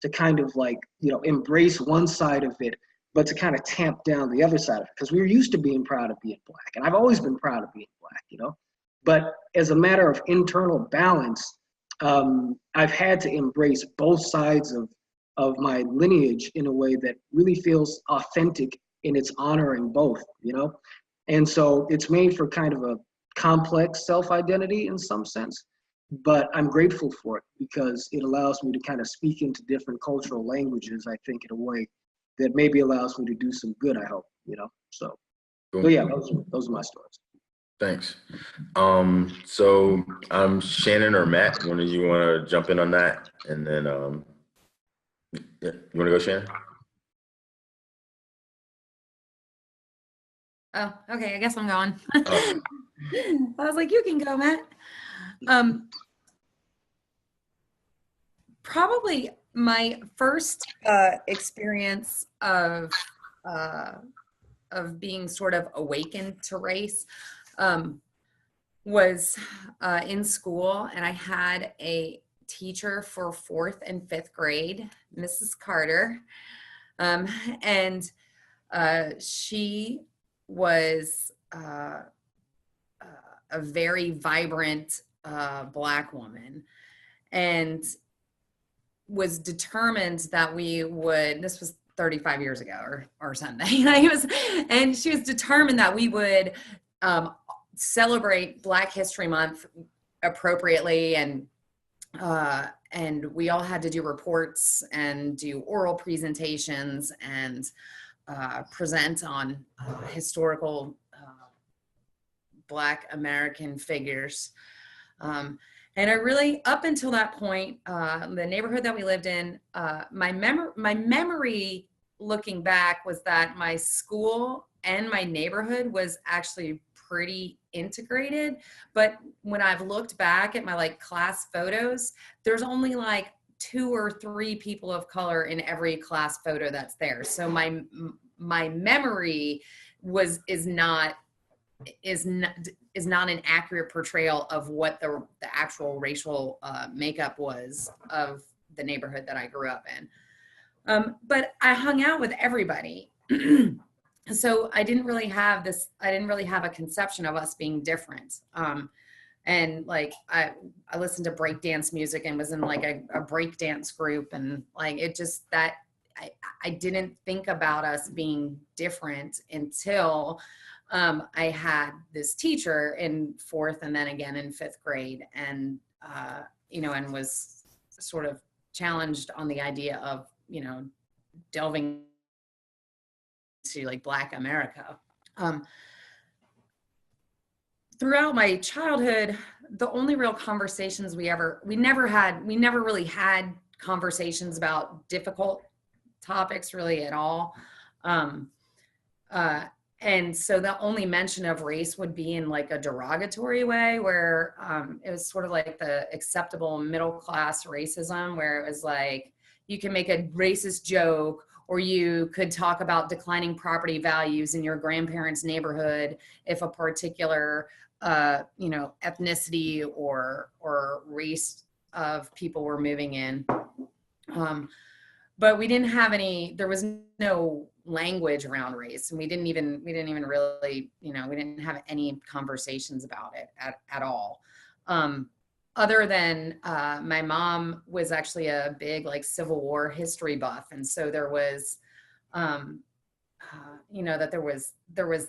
to kind of like, embrace one side of it, but to kind of tamp down the other side of it. Because we were used to being proud of being black. And I've always been proud of being black, But as a matter of internal balance, I've had to embrace both sides of my lineage in a way that really feels authentic in its honoring both, And so it's made for kind of a complex self-identity in some sense, but I'm grateful for it because it allows me to kind of speak into different cultural languages, I think, in a way that maybe allows me to do some good, I hope, So, Cool. so yeah, those are my stories. Thanks. So Shannon or Matt, one of you want to jump in on that? And then, yeah, you want to go, Shannon? Oh, okay. I guess I'm going. I was like, you can go, Matt. Probably My first experience of being sort of awakened to race was in school, and I had a teacher for 4th and 5th grade, Mrs. Carter, um, and she was a very vibrant Black woman, and was determined that we would, this was 35 years ago or something, and she was determined that we would celebrate Black History Month appropriately, and we all had to do reports and do oral presentations and present on historical Black American figures. And I really, up until that point, the neighborhood that we lived in, my memory looking back was that my school and my neighborhood was actually pretty integrated. But when I've looked back at my like class photos, there's only like 2 or 3 people of color in every class photo that's there. So my memory is not an accurate portrayal of what the actual racial makeup was of the neighborhood that I grew up in. But I hung out with everybody. So I didn't really have a conception of us being different. And like, I listened to breakdance music and was in like a breakdance group, and like, it just, that I didn't think about us being different until I had this teacher in 4th and then again in 5th grade, and and was sort of challenged on the idea of, delving to like Black America. Throughout my childhood, the only real conversations we never really had conversations about difficult topics really at all. And so the only mention of race would be in like a derogatory way, where it was sort of like the acceptable middle class racism, where it was like, you can make a racist joke, or you could talk about declining property values in your grandparents' neighborhood if a particular, ethnicity or race of people were moving in. But we didn't have there was no language around race, and we didn't even really, we didn't have any conversations about it at all. Other than my mom was actually a big like Civil War history buff, and so there was, that there was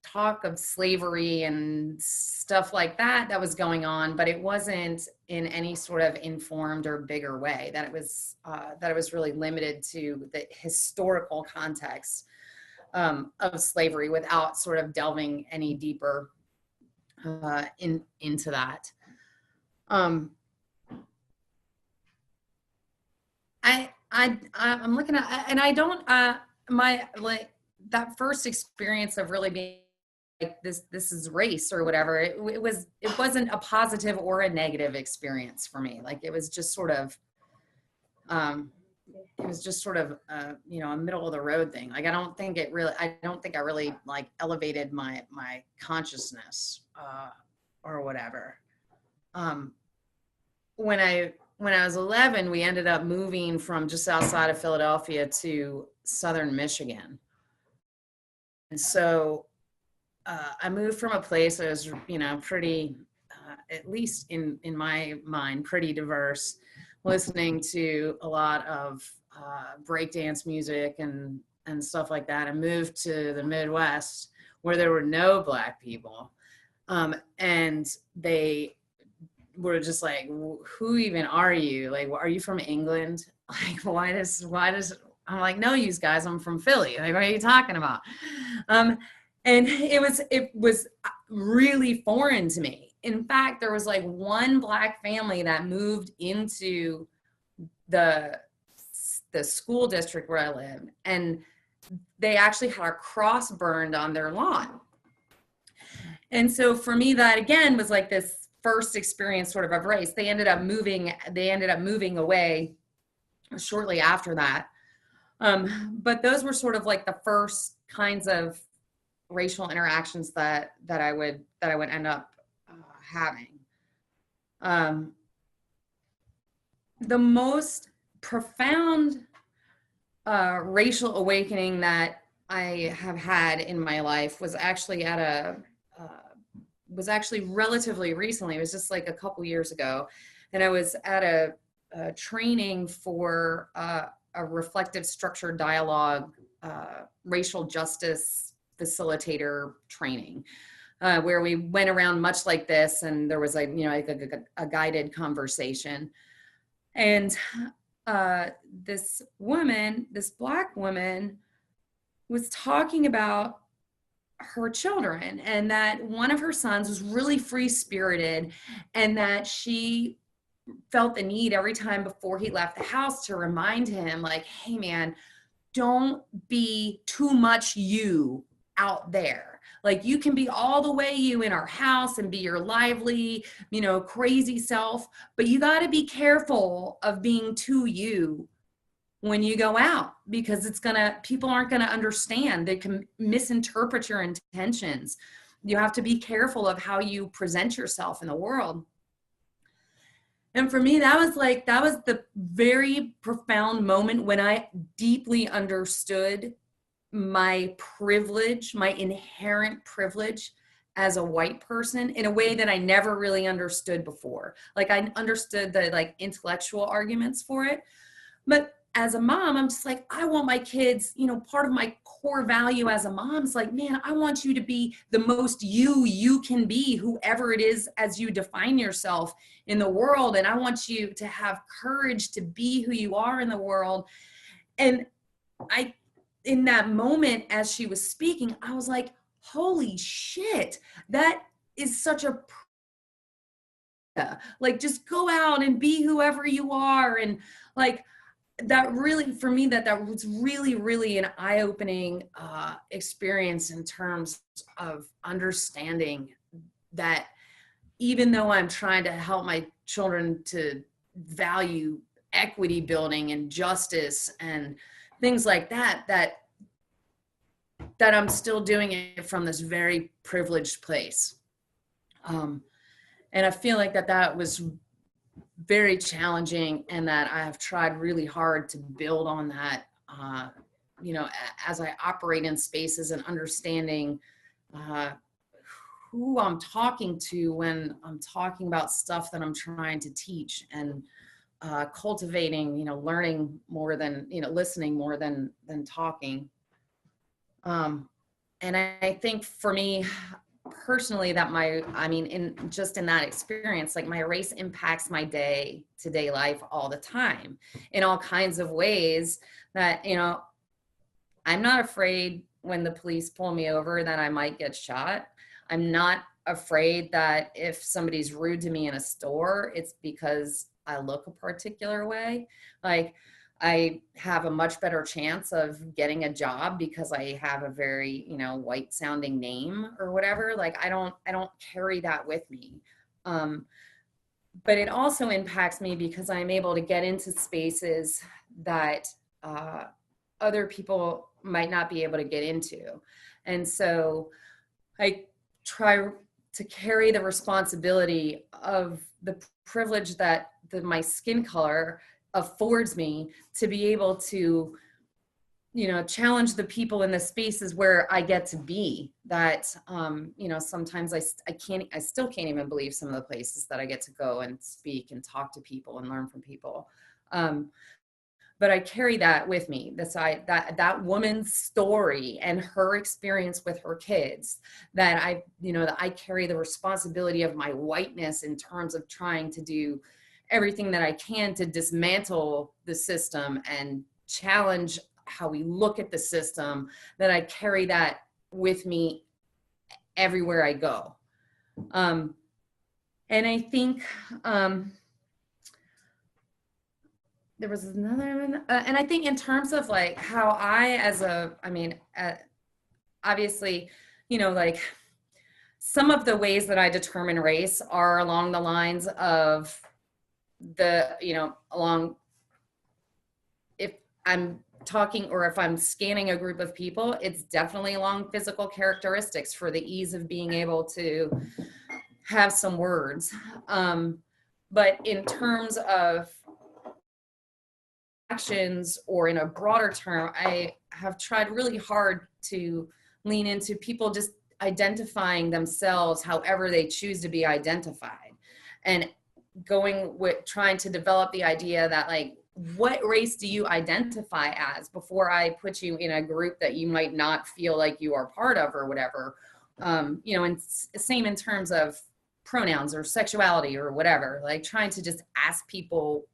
talk of slavery and stuff like that was going on, but it wasn't in any sort of informed or bigger way. That it was really limited to the historical context of slavery, without sort of delving any deeper into that. I'm looking at, and I don't, my, like, that first experience of really being like, this is race or whatever, it wasn't a positive or a negative experience for me. Like, it was just sort of, a middle of the road thing. Like, I don't think I really like elevated my consciousness or whatever. When I was 11, we ended up moving from just outside of Philadelphia to southern Michigan. And so I moved from a place that was, pretty, at least in my mind, pretty diverse, listening to a lot of breakdance music and stuff like that, and moved to the Midwest where there were no Black people. And they were just like, who even are you? Like, are you from England? Like, why does, I'm like, no, you guys, I'm from Philly. Like, what are you talking about? And it was really foreign to me. In fact, there was like one Black family that moved into the school district where I lived, and they actually had a cross burned on their lawn. And so for me, that again was like this first experience sort of race. They ended up moving away shortly after that. But those were sort of like the first kinds of racial interactions that I would end up having. The most profound racial awakening that I have had in my life was actually relatively recently. It was just like a couple years ago, and I was at a training for a reflective structured dialogue racial justice facilitator training, where we went around much like this, and there was like a guided conversation, and this Black woman was talking about her children, and that one of her sons was really free-spirited, and that she felt the need every time before he left the house to remind him, like, hey man, don't be too much you out there. Like, you can be all the way you in our house and be your lively, crazy self, but you got to be careful of being too you when you go out, because people aren't going to understand. They can misinterpret your intentions. You have to be careful of how you present yourself in the world. And for me, that was the very profound moment when I deeply understood my privilege, my inherent privilege as a white person, in a way that I never really understood before. Like, I understood the intellectual arguments for it, but as a mom, I'm just like, I want my kids, part of my core value as a mom is like, man, I want you to be the most you can be, whoever it is as you define yourself in the world. And I want you to have courage to be who you are in the world. And in that moment, as she was speaking, I was like, holy shit, that is such a, like, just go out and be whoever you are. And like, that really, for me, that was really, really an eye-opening experience in terms of understanding that even though I'm trying to help my children to value equity building and justice and things like that, that I'm still doing it from this very privileged place. And I feel like that was very challenging, and that I have tried really hard to build on that, as I operate in spaces, and understanding who I'm talking to when I'm talking about stuff that I'm trying to teach, and cultivating, learning more than, listening more than talking. And I think for me personally, that in that experience, like, my race impacts my day-to-day life all the time in all kinds of ways, that, I'm not afraid when the police pull me over that I might get shot. I'm not afraid that if somebody's rude to me in a store, it's because I look a particular way. Like, I have a much better chance of getting a job because I have a very, white sounding name or whatever. Like, I don't carry that with me. But it also impacts me because I'm able to get into spaces that other people might not be able to get into. And so I try to carry the responsibility of the privilege that my skin color affords me to be able to, challenge the people in the spaces where I get to be. That, sometimes I still can't even believe some of the places that I get to go and speak and talk to people and learn from people. But I carry that with me. That woman's story and her experience with her kids, that I carry the responsibility of my whiteness in terms of trying to do everything that I can to dismantle the system and challenge how we look at the system, that I carry that with me everywhere I go. And I think there was another one, and I think in terms of like how obviously, like, some of the ways that I determine race are along the lines of along I'm talking, or if I'm scanning a group of people, it's definitely along physical characteristics for the ease of being able to have some words. But in terms of actions, or in a broader term, I have tried really hard to lean into people just identifying themselves however they choose to be identified, and going with trying to develop the idea that, like, what race do you identify as before I put you in a group that you might not feel like you are part of, or whatever. And same in terms of pronouns or sexuality or whatever, like trying to just ask people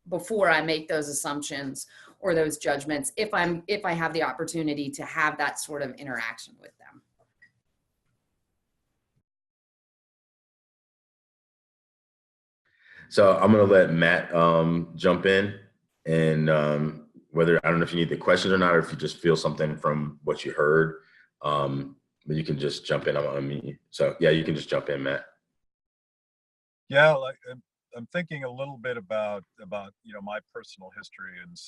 before I make those assumptions or those judgments, if I have the opportunity to have that sort of interaction with them. So I'm going to let Matt jump in, and whether, I don't know if you need the questions or not, or if you just feel something from what you heard, but you can just jump in on me. So yeah, you can just jump in, Matt. Yeah, like I'm thinking a little bit about my personal history and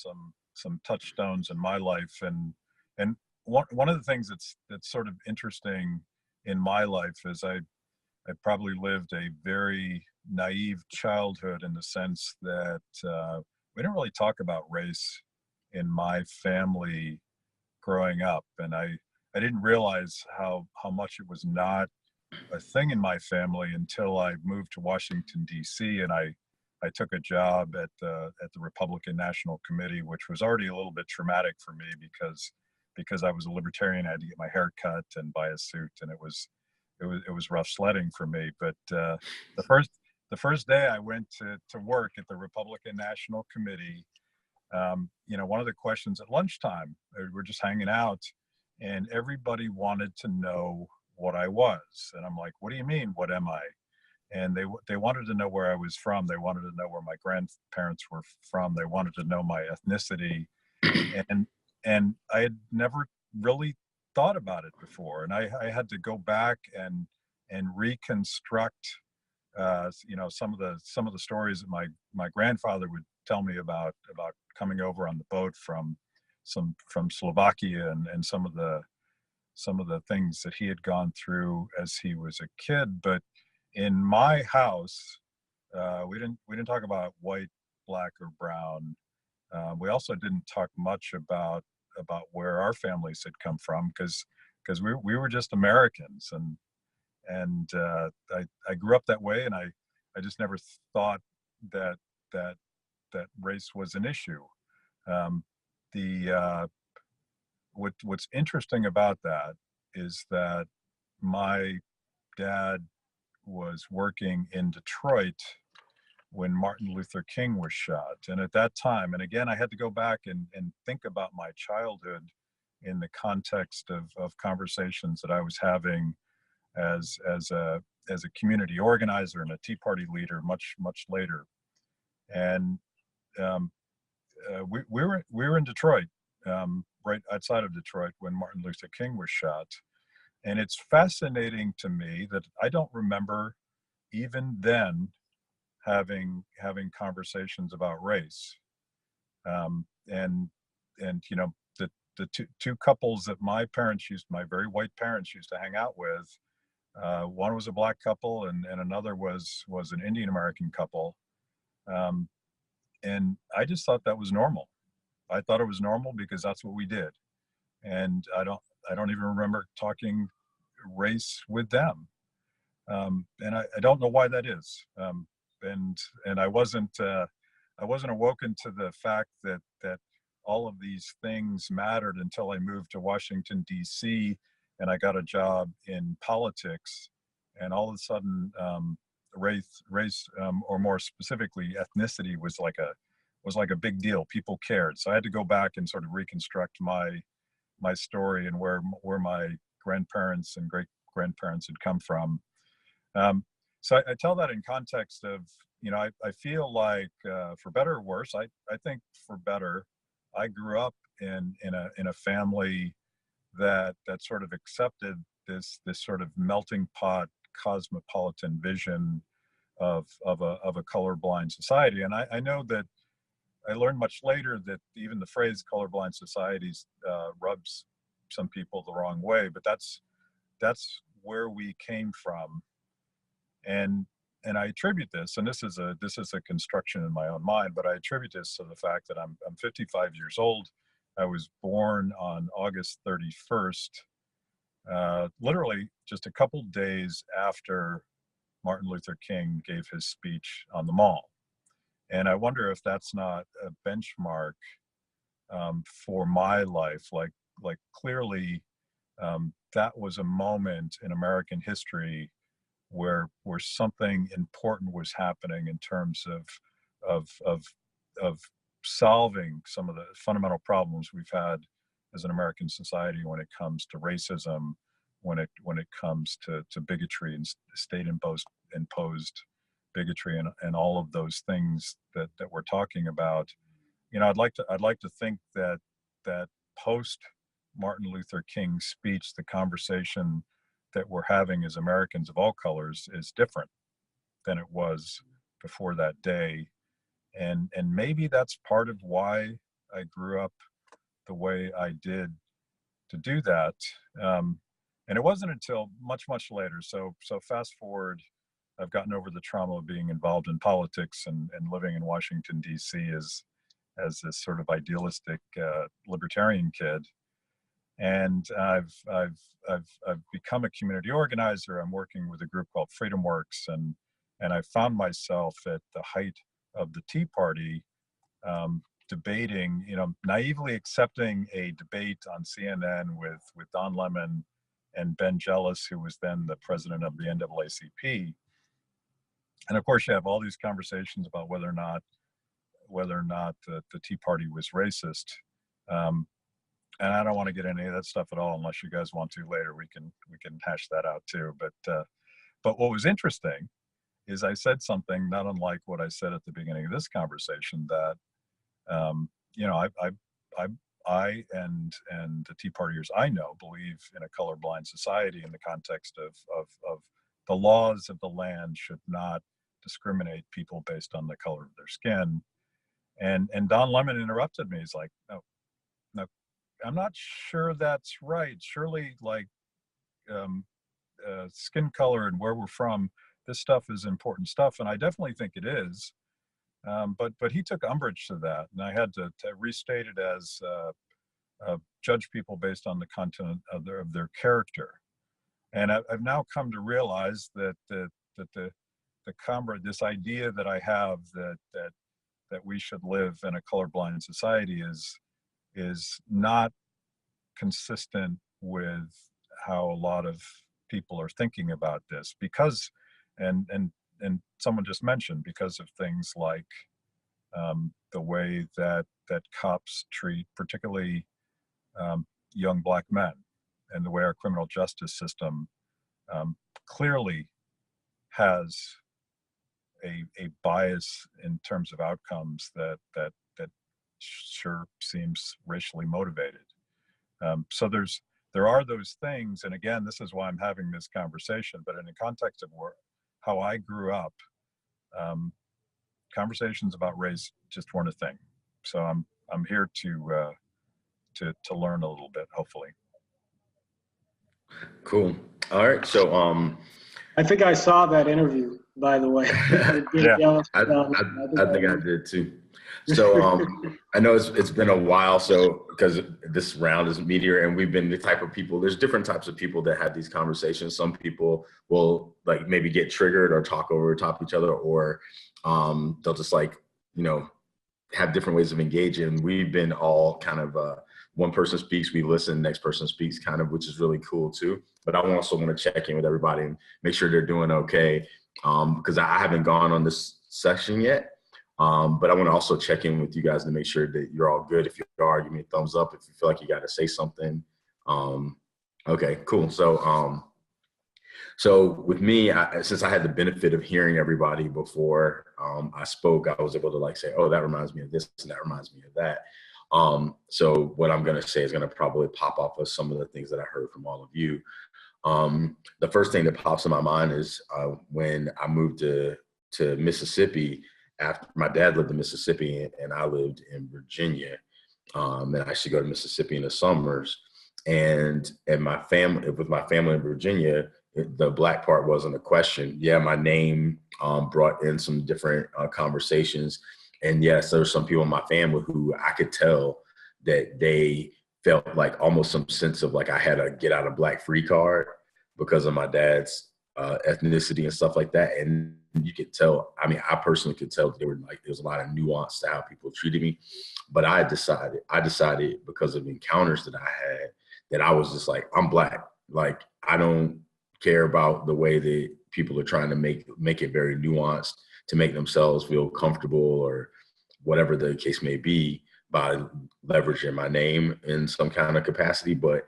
some touchstones in my life, and one of the things that's sort of interesting in my life is I probably lived a very naive childhood, in the sense that we didn't really talk about race in my family growing up, and I didn't realize how much it was not a thing in my family until I moved to Washington, D.C., and I took a job at the Republican National Committee, which was already a little bit traumatic for me because I was a libertarian. I had to get my hair cut and buy a suit, and it was rough sledding for me. But the first day I went to work at the Republican National Committee, one of the questions at lunchtime, we're just hanging out, and everybody wanted to know what I was. And I'm like, what do you mean, what am I? And they wanted to know where I was from. They wanted to know where my grandparents were from. They wanted to know my ethnicity. And I had never really thought about it before. And I had to go back and reconstruct some of the stories that my grandfather would tell me about coming over on the boat from Slovakia, and some of the things that he had gone through as he was a kid. But in my house, we didn't talk about white, black, or brown. We also didn't talk much about where our families had come from, because we were just Americans, and I grew up that way, and I just never thought that race was an issue. What's interesting about that is that my dad was working in Detroit when Martin Luther King was shot. And at that time, and again, I had to go back and think about my childhood in the context of conversations that I was having as a community organizer and a Tea Party leader much later. And we were in Detroit, right outside of Detroit, when Martin Luther King was shot. And it's fascinating to me that I don't remember even then having conversations about race. And the two couples that my very white parents used to hang out with, one was a black couple, and another was an Indian American couple. And I just thought that was normal. I thought it was normal because that's what we did. And I don't even remember talking race with them. And I don't know why that is. And I wasn't awoken to the fact that all of these things mattered until I moved to Washington, D.C., and I got a job in politics. And all of a sudden, race, or more specifically, ethnicity was like a big deal. People cared. So I had to go back and sort of reconstruct my story and where my grandparents and great grandparents had come from. So I tell that in context of, I feel like, for better or worse, I think for better, I grew up in a family that sort of accepted this sort of melting pot cosmopolitan vision of a colorblind society. And I know that I learned much later that even the phrase colorblind societies rubs some people the wrong way, but that's where we came from. And I attribute this, and this is a construction in my own mind, but I attribute this to the fact that I'm 55 years old. I was born on August 31st, literally just a couple days after Martin Luther King gave his speech on the Mall. And I wonder if that's not a benchmark for my life. Like clearly, that was a moment in American history where something important was happening in terms of solving some of the fundamental problems we've had as an American society when it comes to racism, when it comes to bigotry and state imposed bigotry and all of those things that we're talking about. You know, I'd like to think that post Martin Luther King's speech, the conversation that we're having as Americans of all colors is different than it was before that day. And maybe that's part of why I grew up the way I did to do that. And it wasn't until much later. So fast forward, I've gotten over the trauma of being involved in politics and living in Washington, D.C. as this sort of idealistic libertarian kid. And I've become a community organizer. I'm working with a group called Freedom Works, and I found myself at the height of the Tea Party, debating, naively accepting a debate on CNN with Don Lemon and Ben Jealous, who was then the president of the NAACP. And of course, you have all these conversations about whether or not the Tea Party was racist. And I don't want to get into any of that stuff at all, unless you guys want to later. We can hash that out too. But what was interesting is I said something not unlike what I said at the beginning of this conversation, that I and the Tea Partiers I know believe in a colorblind society in the context of the laws of the land should not discriminate people based on the color of their skin. And Don Lemon interrupted me. He's like, no, I'm not sure that's right. Surely, like, skin color and where we're from, this stuff is important stuff, and I definitely think it is. But he took umbrage to that, and I had to restate it as judge people based on the content of their character. And I've now come to realize that this idea that I have that we should live in a colorblind society is not consistent with how a lot of people are thinking about this, because and someone just mentioned, because of things like the way that cops treat particularly young Black men, and the way our criminal justice system clearly has a bias in terms of outcomes that sure seems racially motivated. So there are those things, and again, this is why I'm having this conversation. But in the context of how I grew up, conversations about race just weren't a thing. So I'm here to learn a little bit, hopefully. Cool. All right. So I think I saw that interview, by the way. Yeah, I think I did too. So I know it's been a while, so because this round is meteor, and we've been the type of people, there's different types of people that have these conversations. Some people will like maybe get triggered or talk over top each other, or they'll just have different ways of engaging. We've been all kind of one person speaks, we listen, next person speaks, kind of, which is really cool too. But I also want to check in with everybody and make sure they're doing okay, because I haven't gone on this session yet. But I want to also check in with you guys to make sure that you're all good. If you are, give me a thumbs up. If you feel like you got to say something. Okay, cool. So with me, since I had the benefit of hearing everybody before I spoke, I was able to say, oh, that reminds me of this and that reminds me of that. So what I'm going to say is going to probably pop off of some of the things that I heard from all of you. The first thing that pops in my mind is when I moved to Mississippi, after my dad lived in Mississippi and I lived in Virginia. And I used to go to Mississippi in the summers. And my family, with my family in Virginia, the black part wasn't a question. Yeah, my name brought in some different conversations. And yes, there were some people in my family who I could tell that they felt like almost some sense of like I had a get out of black free card because of my dad's ethnicity and stuff like that. And you could tell, I mean, I personally could tell that there was a lot of nuance to how people treated me. But I decided because of encounters that I had that I was just like, I'm black. Like, I don't care about the way that people are trying to make it very nuanced to make themselves feel comfortable or whatever the case may be by leveraging my name in some kind of capacity. But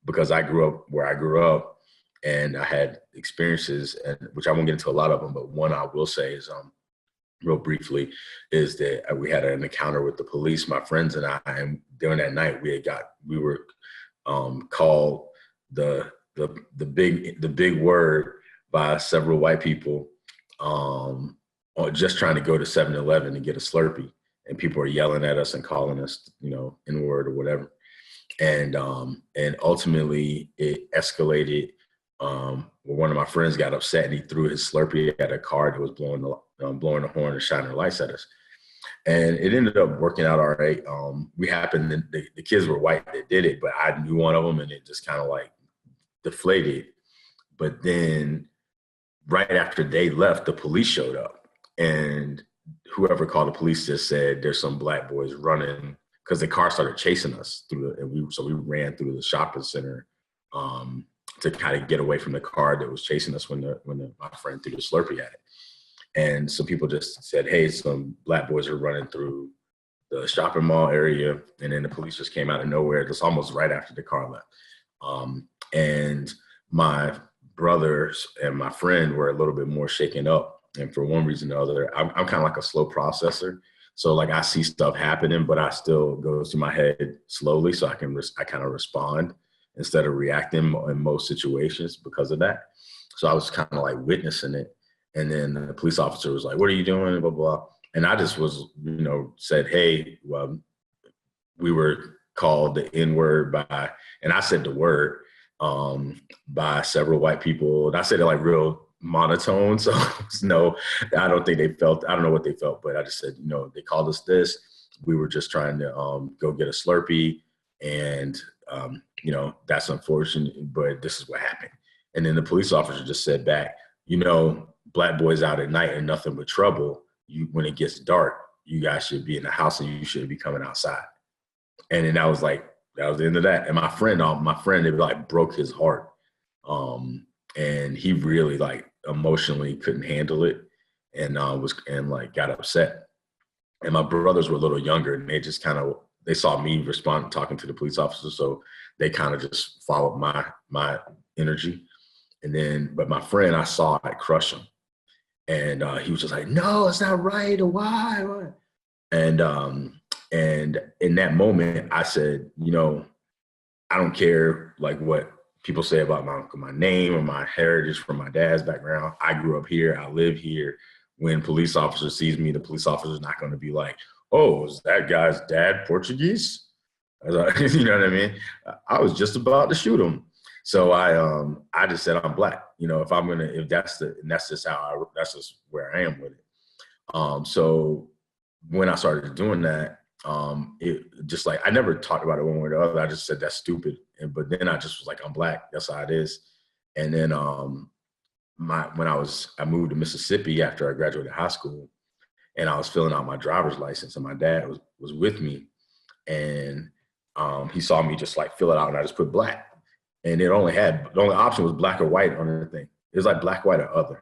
because I grew up where I grew up and I had experiences, and which I won't get into a lot of them, but one I will say is real briefly, is that we had an encounter with the police, my friends and I, and during that night we were called the big word by several white people just trying to go to 7-Eleven and get a Slurpee, and people are yelling at us and calling us, N-word or whatever, and ultimately it escalated. One of my friends got upset and he threw his Slurpee at a car that was blowing the horn and shining the lights at us. And it ended up working out all right. The kids were white that did it, but I knew one of them and it just kind of like deflated. But then right after they left, the police showed up, and whoever called the police just said there's some black boys running, because the car started chasing us so we ran through the shopping center to kind of get away from the car that was chasing us when my friend threw the Slurpee at it. And some people just said, hey, some black boys are running through the shopping mall area. And then the police just came out of nowhere, just almost right after the car left. And my brothers and my friend were a little bit more shaken up. And for one reason or other, I'm kind of like a slow processor. So like I see stuff happening, but I still goes through my head slowly. So I kind of respond instead of reacting in most situations because of that. So I was kind of like witnessing it. And then the police officer was like, what are you doing? Blah, blah. And I just was, said, hey, well, we were called the N-word by, and I said the word by several white people. And I said it like real monotone. So no, I don't know what they felt, but I just said, they called us this. We were just trying to go get a Slurpee. And, that's unfortunate, but this is what happened. And then the police officer just said back, black boys out at night are nothing but trouble. When it gets dark, you guys should be in the house and you shouldn't be coming outside. And then that was the end of that. And my friend, it like broke his heart. And he really like emotionally couldn't handle it and got upset. And my brothers were a little younger and they just they saw me respond talking to the police officer. So they kind of just followed my energy. But my friend, I saw it crush him. And he was just like, no, it's not right. Or why? And in that moment, I said, I don't care like what people say about my name or my heritage from my dad's background. I grew up here. I live here. When police officer sees me, the police officer is not going to be like, oh, is that guy's dad Portuguese? You know what I mean? I was just about to shoot him. So I just said I'm black. That's just where I am with it. So when I started doing that, it just like I never talked about it one way or the other. I just said that's stupid. But then I just was like, I'm black. That's how it is. And then when I moved to Mississippi after I graduated high school, and I was filling out my driver's license, and my dad was with me, and he saw me just like fill it out, and I just put black. And the only option was black or white on the thing. It was like black, white, or other.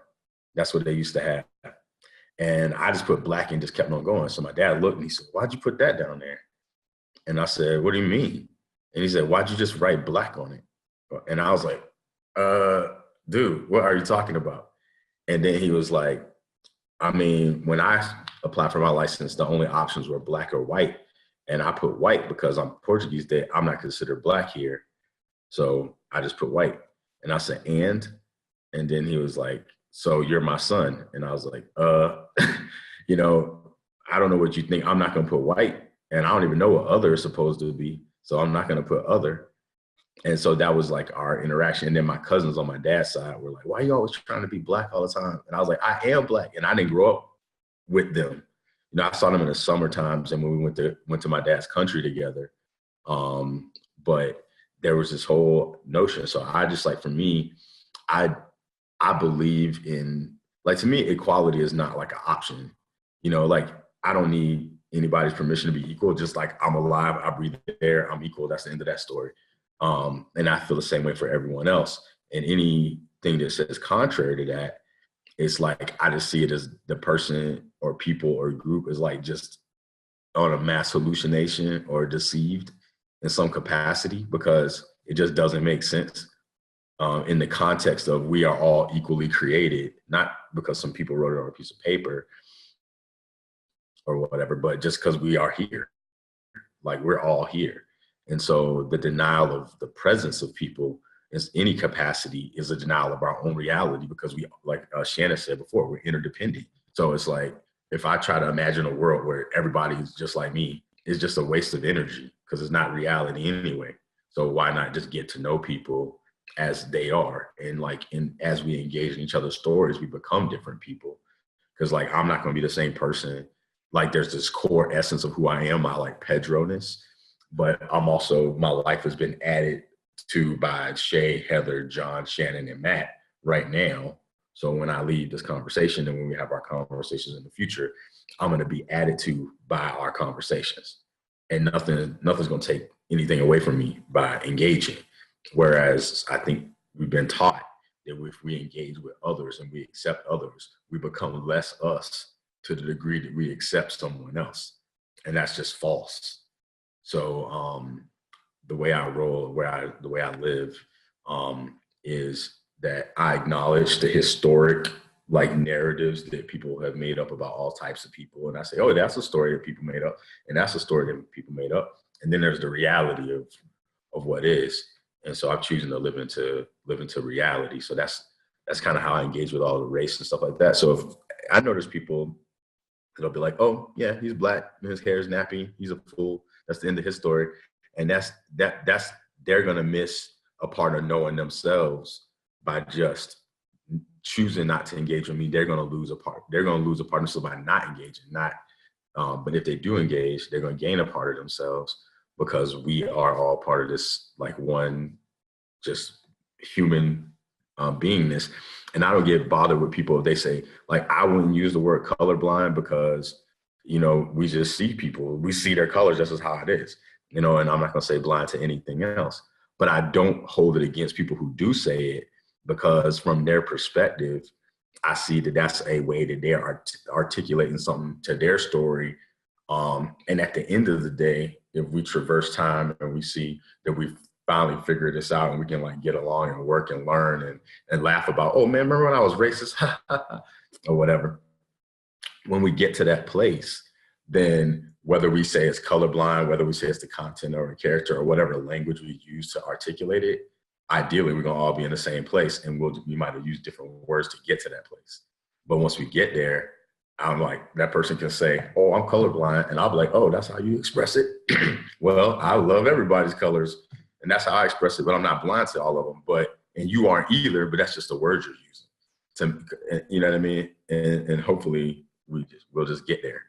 That's what they used to have. And I just put black and just kept on going. So my dad looked and he said, why'd you put that down there? And I said, what do you mean? And he said, why'd you just write black on it? And I was like, dude, what are you talking about? And then he was like, I mean, when I applied for my license, the only options were black or white. And I put white because I'm Portuguese, that I'm not considered black here. So I just put white. And I said, and then he was like, so you're my son. And I was like, you know, I don't know what you think. I'm not going to put white, and I don't even know what other is supposed to be. So I'm not going to put other. And so that was like our interaction. And then my cousins on my dad's side were like, why are you always trying to be black all the time? And I was like, I am black. And I didn't grow up with them. You know, I saw them in the summer times and when we went to my dad's country together. But there was this whole notion. So I just like, for me, I believe in, like, to me, equality is not like an option. You know, like, I don't need anybody's permission to be equal. Just like I'm alive, I breathe air, I'm equal. That's the end of that story. And I feel the same way for everyone else. And anything that says contrary to that, it's like, I just see it as the person or people or group is like just on a mass hallucination or deceived in some capacity, because it just doesn't make sense in the context of we are all equally created, not because some people wrote it on a piece of paper or whatever, but just because we are here, like we're all here. And so the denial of the presence of people in any capacity is a denial of our own reality, because we, like Shannon said before, we're interdependent. So it's like, if I try to imagine a world where everybody's just like me, it's just a waste of energy, because it's not reality anyway. So why not just get to know people as they are? And like, as we engage in each other's stories, we become different people. Because like, I'm not going to be the same person. Like, there's this core essence of who I am, my like Pedro-ness. But I'm also, my life has been added to by Shay, Heather, John, Shannon, and Matt right now. So when I leave this conversation and when we have our conversations in the future, I'm going to be added to by our conversations. And nothing's going to take anything away from me by engaging. Whereas I think we've been taught that if we engage with others and we accept others, we become less us to the degree that we accept someone else. And that's just false. So the way I roll, the way I live is that I acknowledge the historic like narratives that people have made up about all types of people. And I say, oh, that's a story that people made up. And that's a story that people made up. And then there's the reality of what is. And so I'm choosing to live into reality. So that's kind of how I engage with all the race and stuff like that. So if I notice people, it'll be like, oh yeah, he's black, his hair is nappy, he's a fool. That's the end of his story. And that's they're gonna miss a part of knowing themselves by just choosing not to engage with me. They're gonna lose a part. They're gonna lose a part of themselves by not engaging. But if they do engage, they're gonna gain a part of themselves, because we are all part of this like one just human beingness. And I don't get bothered with people if they say, like, I wouldn't use the word colorblind because, you know, we just see people, we see their colors, this is how it is, you know, and I'm not gonna say blind to anything else. But I don't hold it against people who do say it, because from their perspective, I see that that's a way that they're articulating something to their story. And at the end of the day, if we traverse time and we see that we've finally figured this out and we can like get along and work and learn and laugh about, oh man, remember when I was racist or whatever. When we get to that place, then whether we say it's colorblind, whether we say it's the content or the character or whatever language we use to articulate it, ideally we're gonna all be in the same place, and we might have used different words to get to that place. But once we get there, I'm like, that person can say, oh, I'm colorblind. And I'll be like, oh, that's how you express it? Well, I love everybody's colors, and that's how I express it, but I'm not blind to all of them. And you aren't either, but that's just the word you're using. You know what I mean? And hopefully we'll just get there.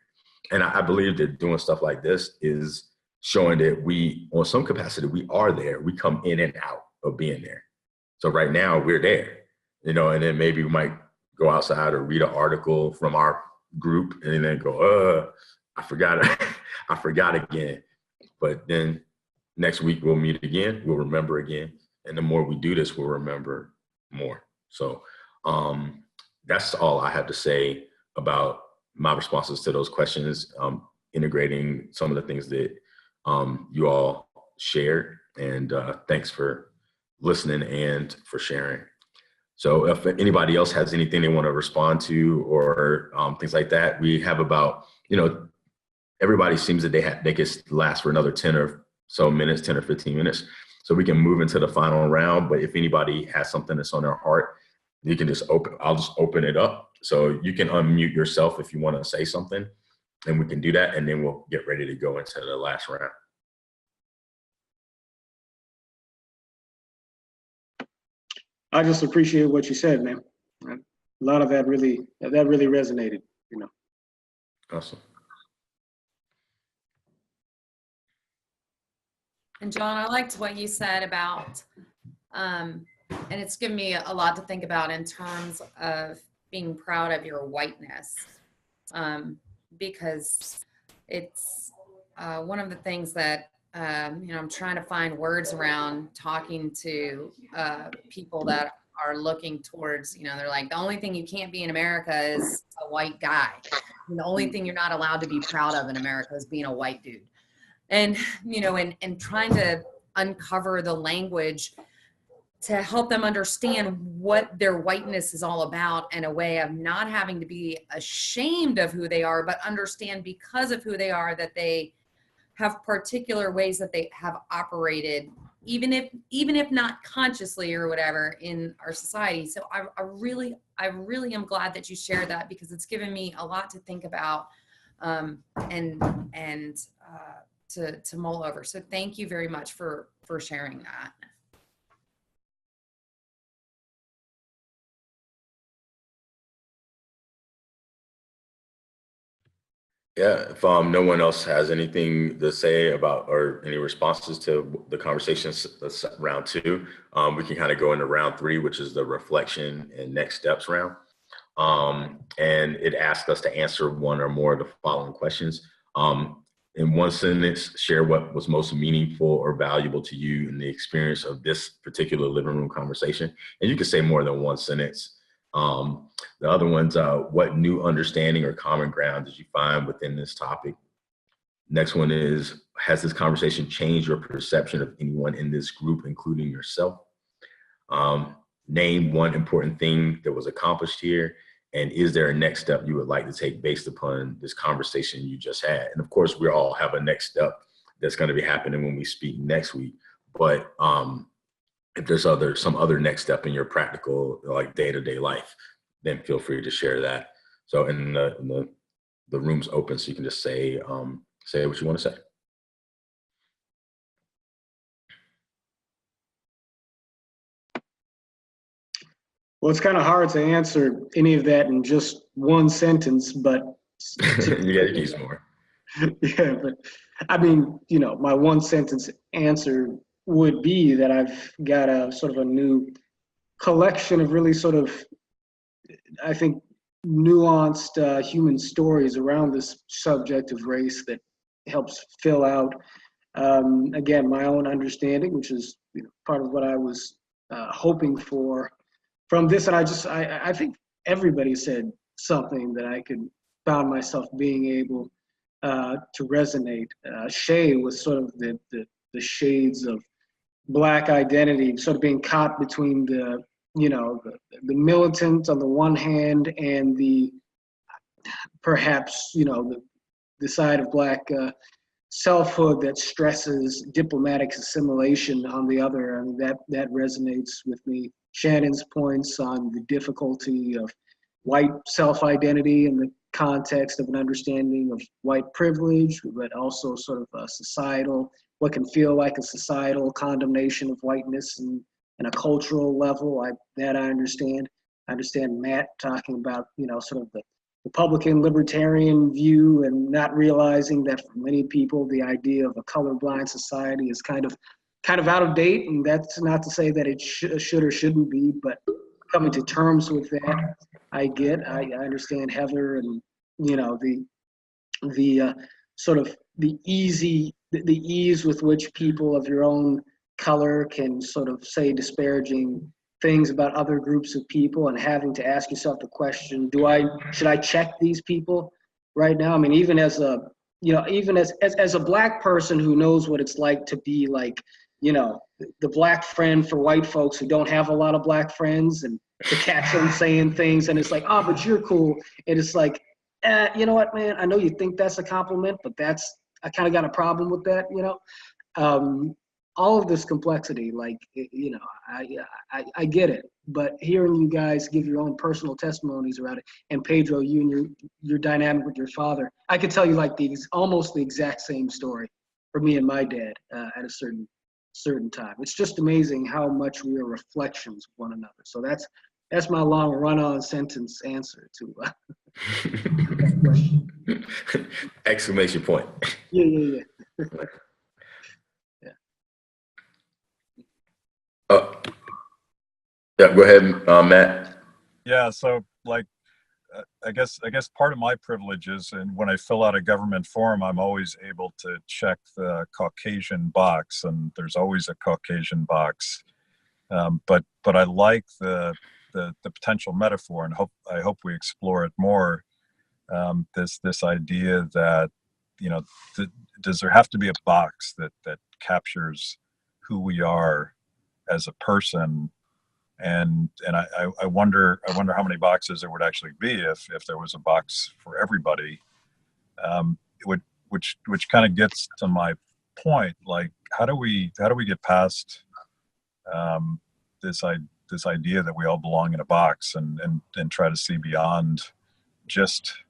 And I believe that doing stuff like this is showing that we, on some capacity, we are there. We come in and out of being there. So right now we're there, you know, and then maybe we might go outside or read an article from our group and then go, I forgot again. But then next week we'll meet again, we'll remember again. And the more we do this, we'll remember more. So that's all I have to say about my responses to those questions, integrating some of the things that you all shared. And thanks for listening and for sharing. So if anybody else has anything they want to respond to or things like that, we have about, you know, everybody seems that they could last for another 10 or so minutes, 10 or 15 minutes. So we can move into the final round. But if anybody has something that's on their heart You can just I'll just open it up. So you can unmute yourself if you want to say something, and we can do that. And then we'll get ready to go into the last round. I just appreciate what you said, man. A lot of that really resonated, you know. Awesome. And John, I liked what you said about, and it's given me a lot to think about in terms of being proud of your whiteness, because it's one of the things that, you know, I'm trying to find words around talking to people that are looking towards, you know, they're like, the only thing you can't be in America is a white guy. And the only thing you're not allowed to be proud of in America is being a white dude. And, you know, and trying to uncover the language to help them understand what their whiteness is all about, in a way of not having to be ashamed of who they are, but understand because of who they are that they have particular ways that they have operated, even if not consciously or whatever, in our society. So I really am glad that you shared that, because it's given me a lot to think about and to mull over. So thank you very much for sharing that. Yeah, if no one else has anything to say about or any responses to the conversations, round two, we can kind of go into round three, which is the reflection and next steps round. And it asks us to answer one or more of the following questions. In one sentence, share what was most meaningful or valuable to you in the experience of this particular living room conversation. And you can say more than one sentence. The other one's, what new understanding or common ground did you find within this topic? Next one is, has this conversation changed your perception of anyone in this group, including yourself? Name one important thing that was accomplished here. And is there a next step you would like to take based upon this conversation you just had? And of course, we all have a next step that's going to be happening when we speak next week. But if there's some other next step in your practical, like day-to-day life, then feel free to share that. So in the room's open, so you can just say what you want to say. Well, it's kind of hard to answer any of that in just one sentence, but You got to use more. yeah, but I mean, you know, my one sentence answer would be that I've got a sort of a new collection of really sort of, I think, nuanced human stories around this subject of race that helps fill out, again, my own understanding, which is, you know, part of what I was hoping for from this. And I think everybody said something that I could found myself being able to resonate. Shay was sort of the shades of Black identity, sort of being caught between the, you know, the militant on the one hand and the perhaps, you know, the side of Black selfhood that stresses diplomatic assimilation on the other. I mean, that resonates with me. Shannon's points on the difficulty of white self-identity in the context of an understanding of white privilege, but also sort of a societal, what can feel like a societal condemnation of whiteness and a cultural level. I understand. I understand Matt talking about, you know, sort of the Republican libertarian view and not realizing that for many people, the idea of a colorblind society is kind of out of date. And that's not to say that it should or shouldn't be, but coming to terms with that, I understand Heather and, you know, the sort of the ease with which people of your own color can sort of say disparaging things about other groups of people, and having to ask yourself the question, should I check these people right now? I mean, even as a, you know, even as a Black person who knows what it's like to be like, you know, the Black friend for white folks who don't have a lot of Black friends, and to catch them saying things and it's like, oh, but you're cool. And it's like, you know what, man, I know you think that's a compliment, but I kind of got a problem with that, you know? all of this complexity, like, you know, I get it, but hearing you guys give your own personal testimonies around it, and Pedro, you and your dynamic with your father, I could tell you like almost the exact same story for me and my dad at a certain time. It's just amazing how much we are reflections of one another. So that's my long run-on sentence answer to that question. Exclamation point. Yeah. Oh, yeah, go ahead, Matt. Yeah, so like I guess part of my privilege is, and when I fill out a government form, I'm always able to check the Caucasian box, and there's always a Caucasian box. But I like the potential metaphor, and I hope we explore it more. This idea that, you know, does there have to be a box that captures who we are as a person? And I wonder how many boxes there would actually be if there was a box for everybody. It would, which kind of gets to my point. Like, how do we get past this idea that we all belong in a box, and try to see beyond just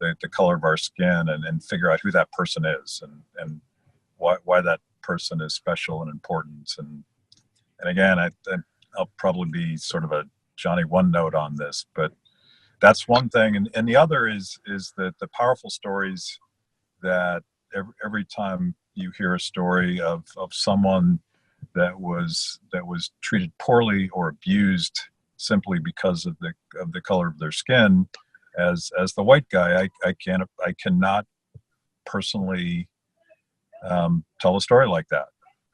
the color of our skin, and figure out who that person is, and why that person is special and important. And again, I'll probably be sort of a Johnny one note on this, but that's one thing. And the other is that the powerful stories that every time you hear a story of someone that was treated poorly or abused simply because of the color of their skin, as the white guy, I cannot personally tell a story like that.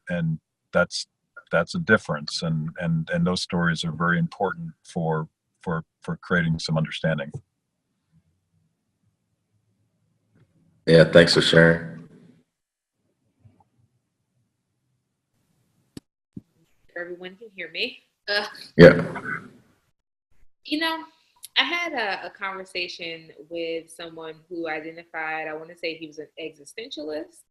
And that's a difference, and those stories are very important for creating some understanding. Yeah, thanks for sharing. Everyone can hear me. Yeah. You know, I had a conversation with someone who identified, I want to say he was an existentialist.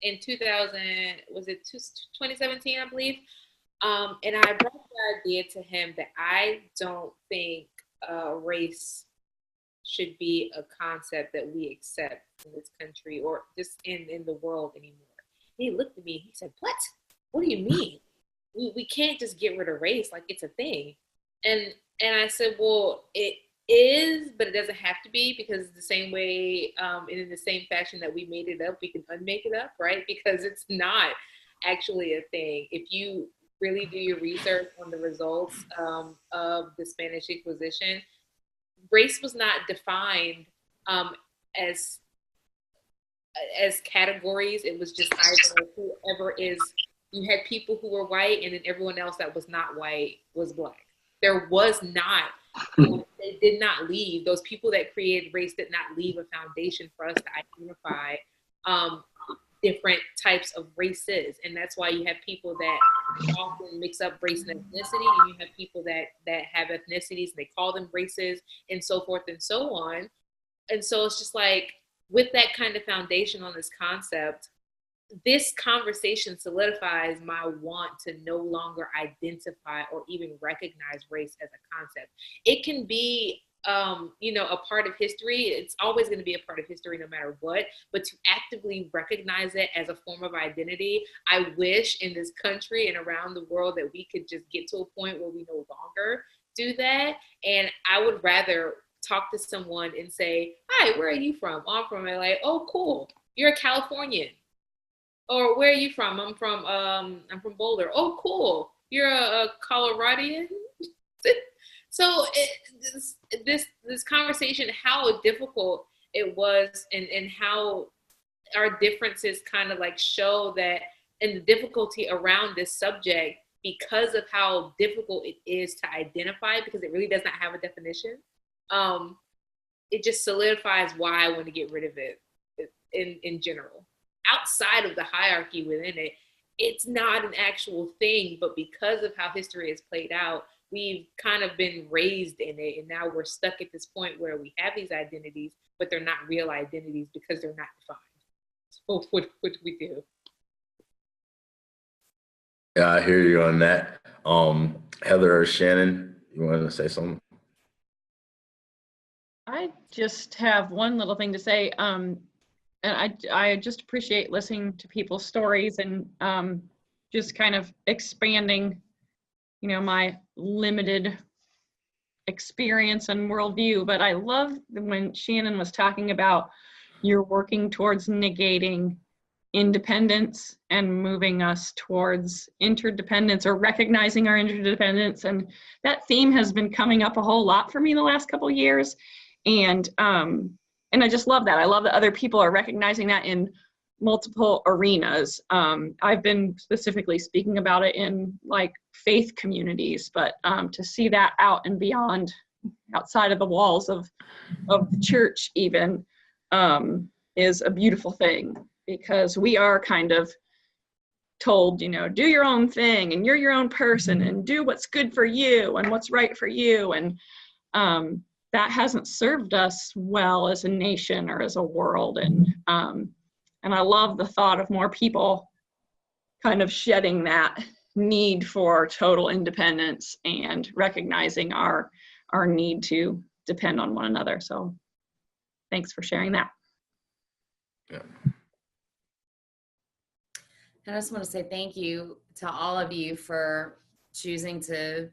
In 2017, I believe. And I brought the idea to him that I don't think race should be a concept that we accept in this country or just in the world anymore. And he looked at me, he said, "What? What do you mean? We can't just get rid of race like it's a thing." And I said, "Well, it is, but it doesn't have to be, because the same way and in the same fashion that we made it up, we can unmake it up, right? Because it's not actually a thing. If you really do your research on the results of the Spanish Inquisition, race was not defined as categories. It was just either whoever is, you had people who were white, and then everyone else that was not white was black. There was not, they did not leave, those people that created race did not leave a foundation for us to identify different types of races. And that's why you have people that often mix up race and ethnicity, and you have people that have ethnicities and they call them races, and so forth and so on. And so it's just like, with that kind of foundation on this concept, this conversation solidifies my want to no longer identify or even recognize race as a concept. It can be a part of history. It's always going to be a part of history no matter what, but to actively recognize it as a form of identity, I wish in this country and around the world that we could just get to a point where we no longer do that. And I would rather talk to someone and say, "Hi, where are you from?" "Oh, I'm from LA." "Oh, cool. You're a Californian." "Or where are you from?" I'm from Boulder." "Oh, cool. You're a Coloradian." So this conversation, how difficult it was, and how our differences kind of like show that, and the difficulty around this subject, because of how difficult it is to identify, because it really does not have a definition. It just solidifies why I want to get rid of it in general. Outside of the hierarchy within it, it's not an actual thing, but because of how history has played out, we've kind of been raised in it, and now we're stuck at this point where we have these identities, but they're not real identities because they're not defined. So what do we do? Yeah, I hear you on that. Heather or Shannon, you want to say something? I just have one little thing to say. And I just appreciate listening to people's stories and just kind of expanding, my limited experience and worldview. But I love when Shannon was talking about you're working towards negating independence and moving us towards interdependence or recognizing our interdependence. And that theme has been coming up a whole lot for me the last couple of years. And I just love that. I love that other people are recognizing that in multiple arenas. I've been specifically speaking about it in like faith communities, but to see that out and beyond, outside of the walls of the church even, is a beautiful thing, because we are kind of told, do your own thing and you're your own person and do what's good for you and what's right for you. And that hasn't served us well as a nation or as a world. And I love the thought of more people kind of shedding that need for total independence and recognizing our need to depend on one another. So thanks for sharing that. Yeah. I just want to say thank you to all of you for choosing to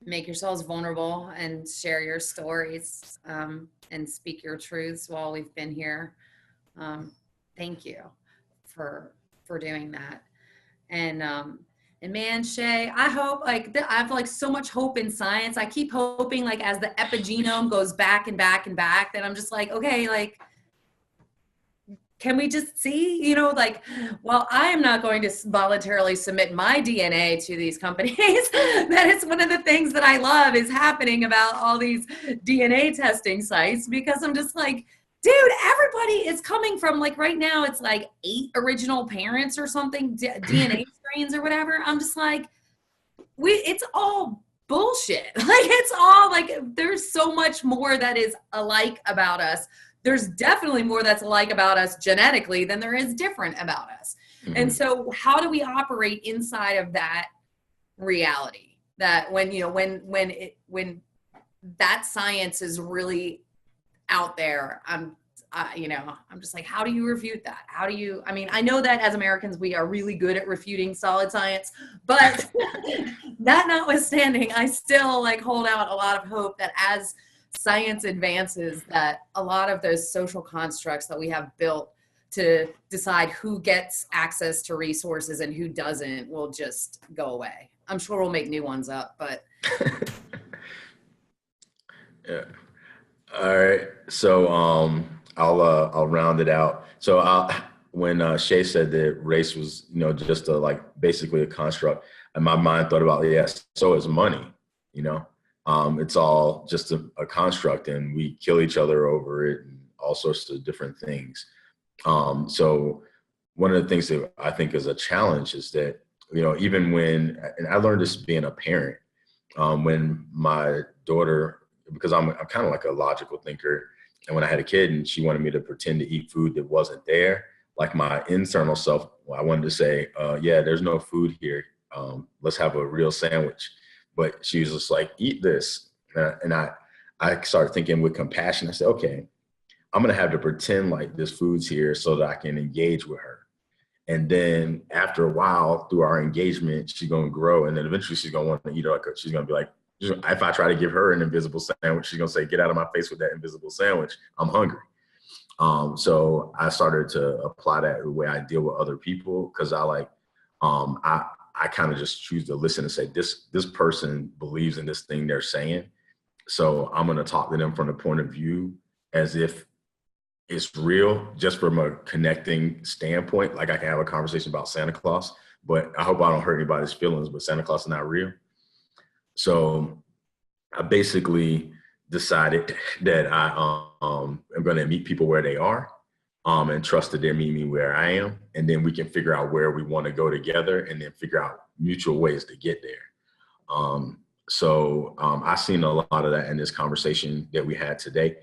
make yourselves vulnerable and share your stories and speak your truths while we've been here. Thank you for doing that. And man, Shay, I hope I have so much hope in science. I keep hoping as the epigenome goes back and back and back, that I'm just okay, can we just see, well, I am not going to voluntarily submit my DNA to these companies. That is one of the things that I love is happening about all these DNA testing sites, because I'm just dude, everybody is coming from right now, it's 8 original parents or something, DNA strains or whatever. I'm just it's all bullshit. It's all there's so much more that is alike about us. There's definitely more that's alike about us genetically than there is different about us. Mm-hmm. And so how do we operate inside of that reality, that when that science is really out there, I'm just how do you refute that? How do you, I know that as Americans, we are really good at refuting solid science, but that notwithstanding, I still hold out a lot of hope that as science advances, that a lot of those social constructs that we have built to decide who gets access to resources and who doesn't will just go away. I'm sure we'll make new ones up, but. Yeah. All right. So I'll round it out. So when Shay said that race was, just basically a construct, and my mind thought about, yes, so is money, it's all just a construct, and we kill each other over it and all sorts of different things. So one of the things that I think is a challenge is that, even when, and I learned this being a parent, when my daughter, because I'm kind of a logical thinker, and when I had a kid and she wanted me to pretend to eat food that wasn't there, my internal self, I wanted to say, yeah, there's no food here. Let's have a real sandwich. But she was just eat this. And I started thinking with compassion. I said, okay, I'm going to have to pretend like this food's here so that I can engage with her. And then after a while, through our engagement, she's going to grow. And then eventually she's going to want to eat it. She's going to be if I try to give her an invisible sandwich, she's going to say, get out of my face with that invisible sandwich. I'm hungry. So I started to apply that the way I deal with other people, because I kind of just choose to listen and say, this person believes in this thing they're saying. So I'm going to talk to them from the point of view as if it's real, just from a connecting standpoint. I can have a conversation about Santa Claus, but I hope I don't hurt anybody's feelings, but Santa Claus is not real. So I basically decided that I am going to meet people where they are, and trust that they're meeting me where I am. And then we can figure out where we want to go together, and then figure out mutual ways to get there. So I've seen a lot of that in this conversation that we had today.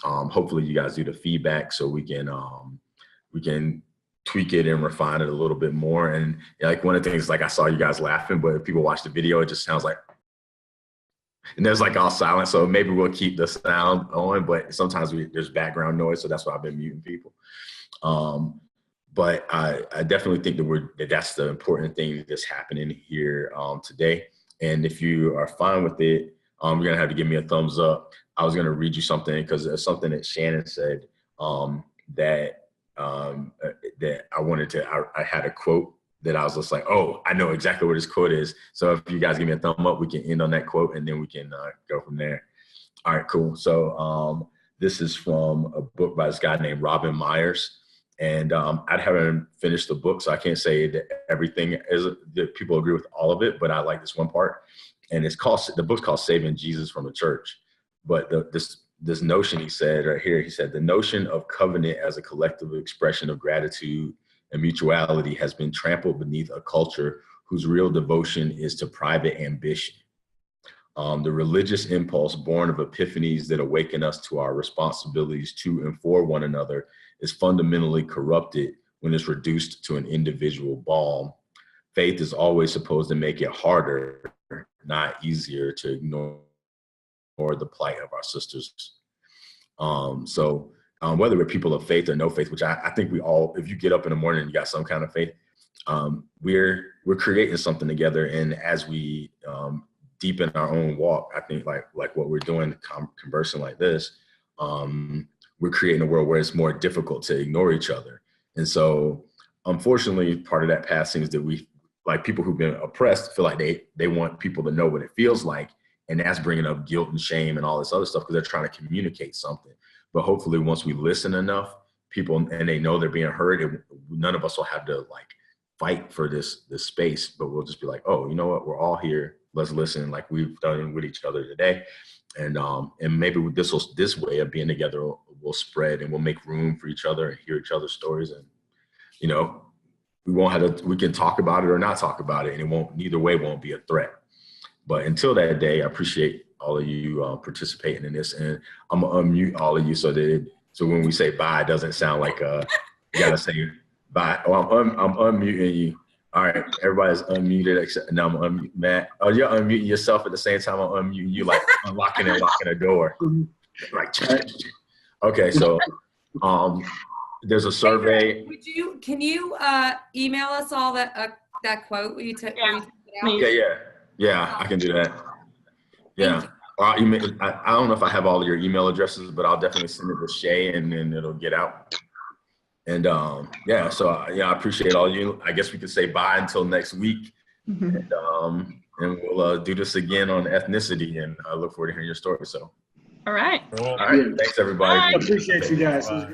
Hopefully you guys do the feedback so we can tweak it and refine it a little bit more. And like one of the things, like I saw you guys laughing, but if people watch the video, it just sounds like, and there's like all silent. So maybe we'll keep the sound on, but sometimes there's background noise. So that's why I've been muting people. But I definitely think that's the important thing that's happening here today. And if you are fine with it, you're going to have to give me a thumbs up. I was going to read you something because it's something that Shannon said that I wanted to, I had a quote that I was just like, oh, I know exactly what this quote is. So if you guys give me a thumb up, we can end on that quote and then we can go from there. All right, cool. So this is from a book by this guy named Robin Myers. And I haven't finished the book, so I can't say that everything is that people agree with all of it, but I like this one part. And the book's called Saving Jesus from the Church. But this notion he said right here, he said, the notion of covenant as a collective expression of gratitude and mutuality has been trampled beneath a culture whose real devotion is to private ambition. The religious impulse born of epiphanies that awaken us to our responsibilities to and for one another is fundamentally corrupted when it's reduced to an individual balm. Faith is always supposed to make it harder, not easier, to ignore the plight of our sisters. So whether we're people of faith or no faith, which I think we all, if you get up in the morning and you got some kind of faith, we're creating something together. And as we deepen our own walk, I think like what we're doing, conversing like this, we're creating a world where it's more difficult to ignore each other. And so, unfortunately, part of that path seems that we, like people who've been oppressed, feel like they want people to know what it feels like. And that's bringing up guilt and shame and all this other stuff because they're trying to communicate something. But hopefully, once we listen enough, people, and they know they're being heard, none of us will have to like fight for this space, but we'll just be like, oh, you know what? We're all here. Let's listen like we've done with each other today. And maybe this way of being together will spread and we'll make room for each other and hear each other's stories. And, you know, we can talk about it or not talk about it. And neither way won't be a threat. But until that day, I appreciate all of you participating in this. And I'm gonna unmute all of you so when we say bye, it doesn't sound like you gotta say bye. Oh, I'm unmuting you. All right, everybody's unmuted except now I'm unmuting Matt. Oh, you're unmuting yourself at the same time I'm unmuting you, like unlocking and locking a door. Like, okay, so there's a survey. Can you email us all that quote where you took it out? Yeah, I can do that. Yeah. I don't know if I have all of your email addresses, but I'll definitely send it to Shay and then it'll get out. And I appreciate all of you. I guess we could say bye until next week. And we'll do this again on ethnicity, and I look forward to hearing your story. So, all right. All right. Thanks, everybody. I appreciate you guys. Bye.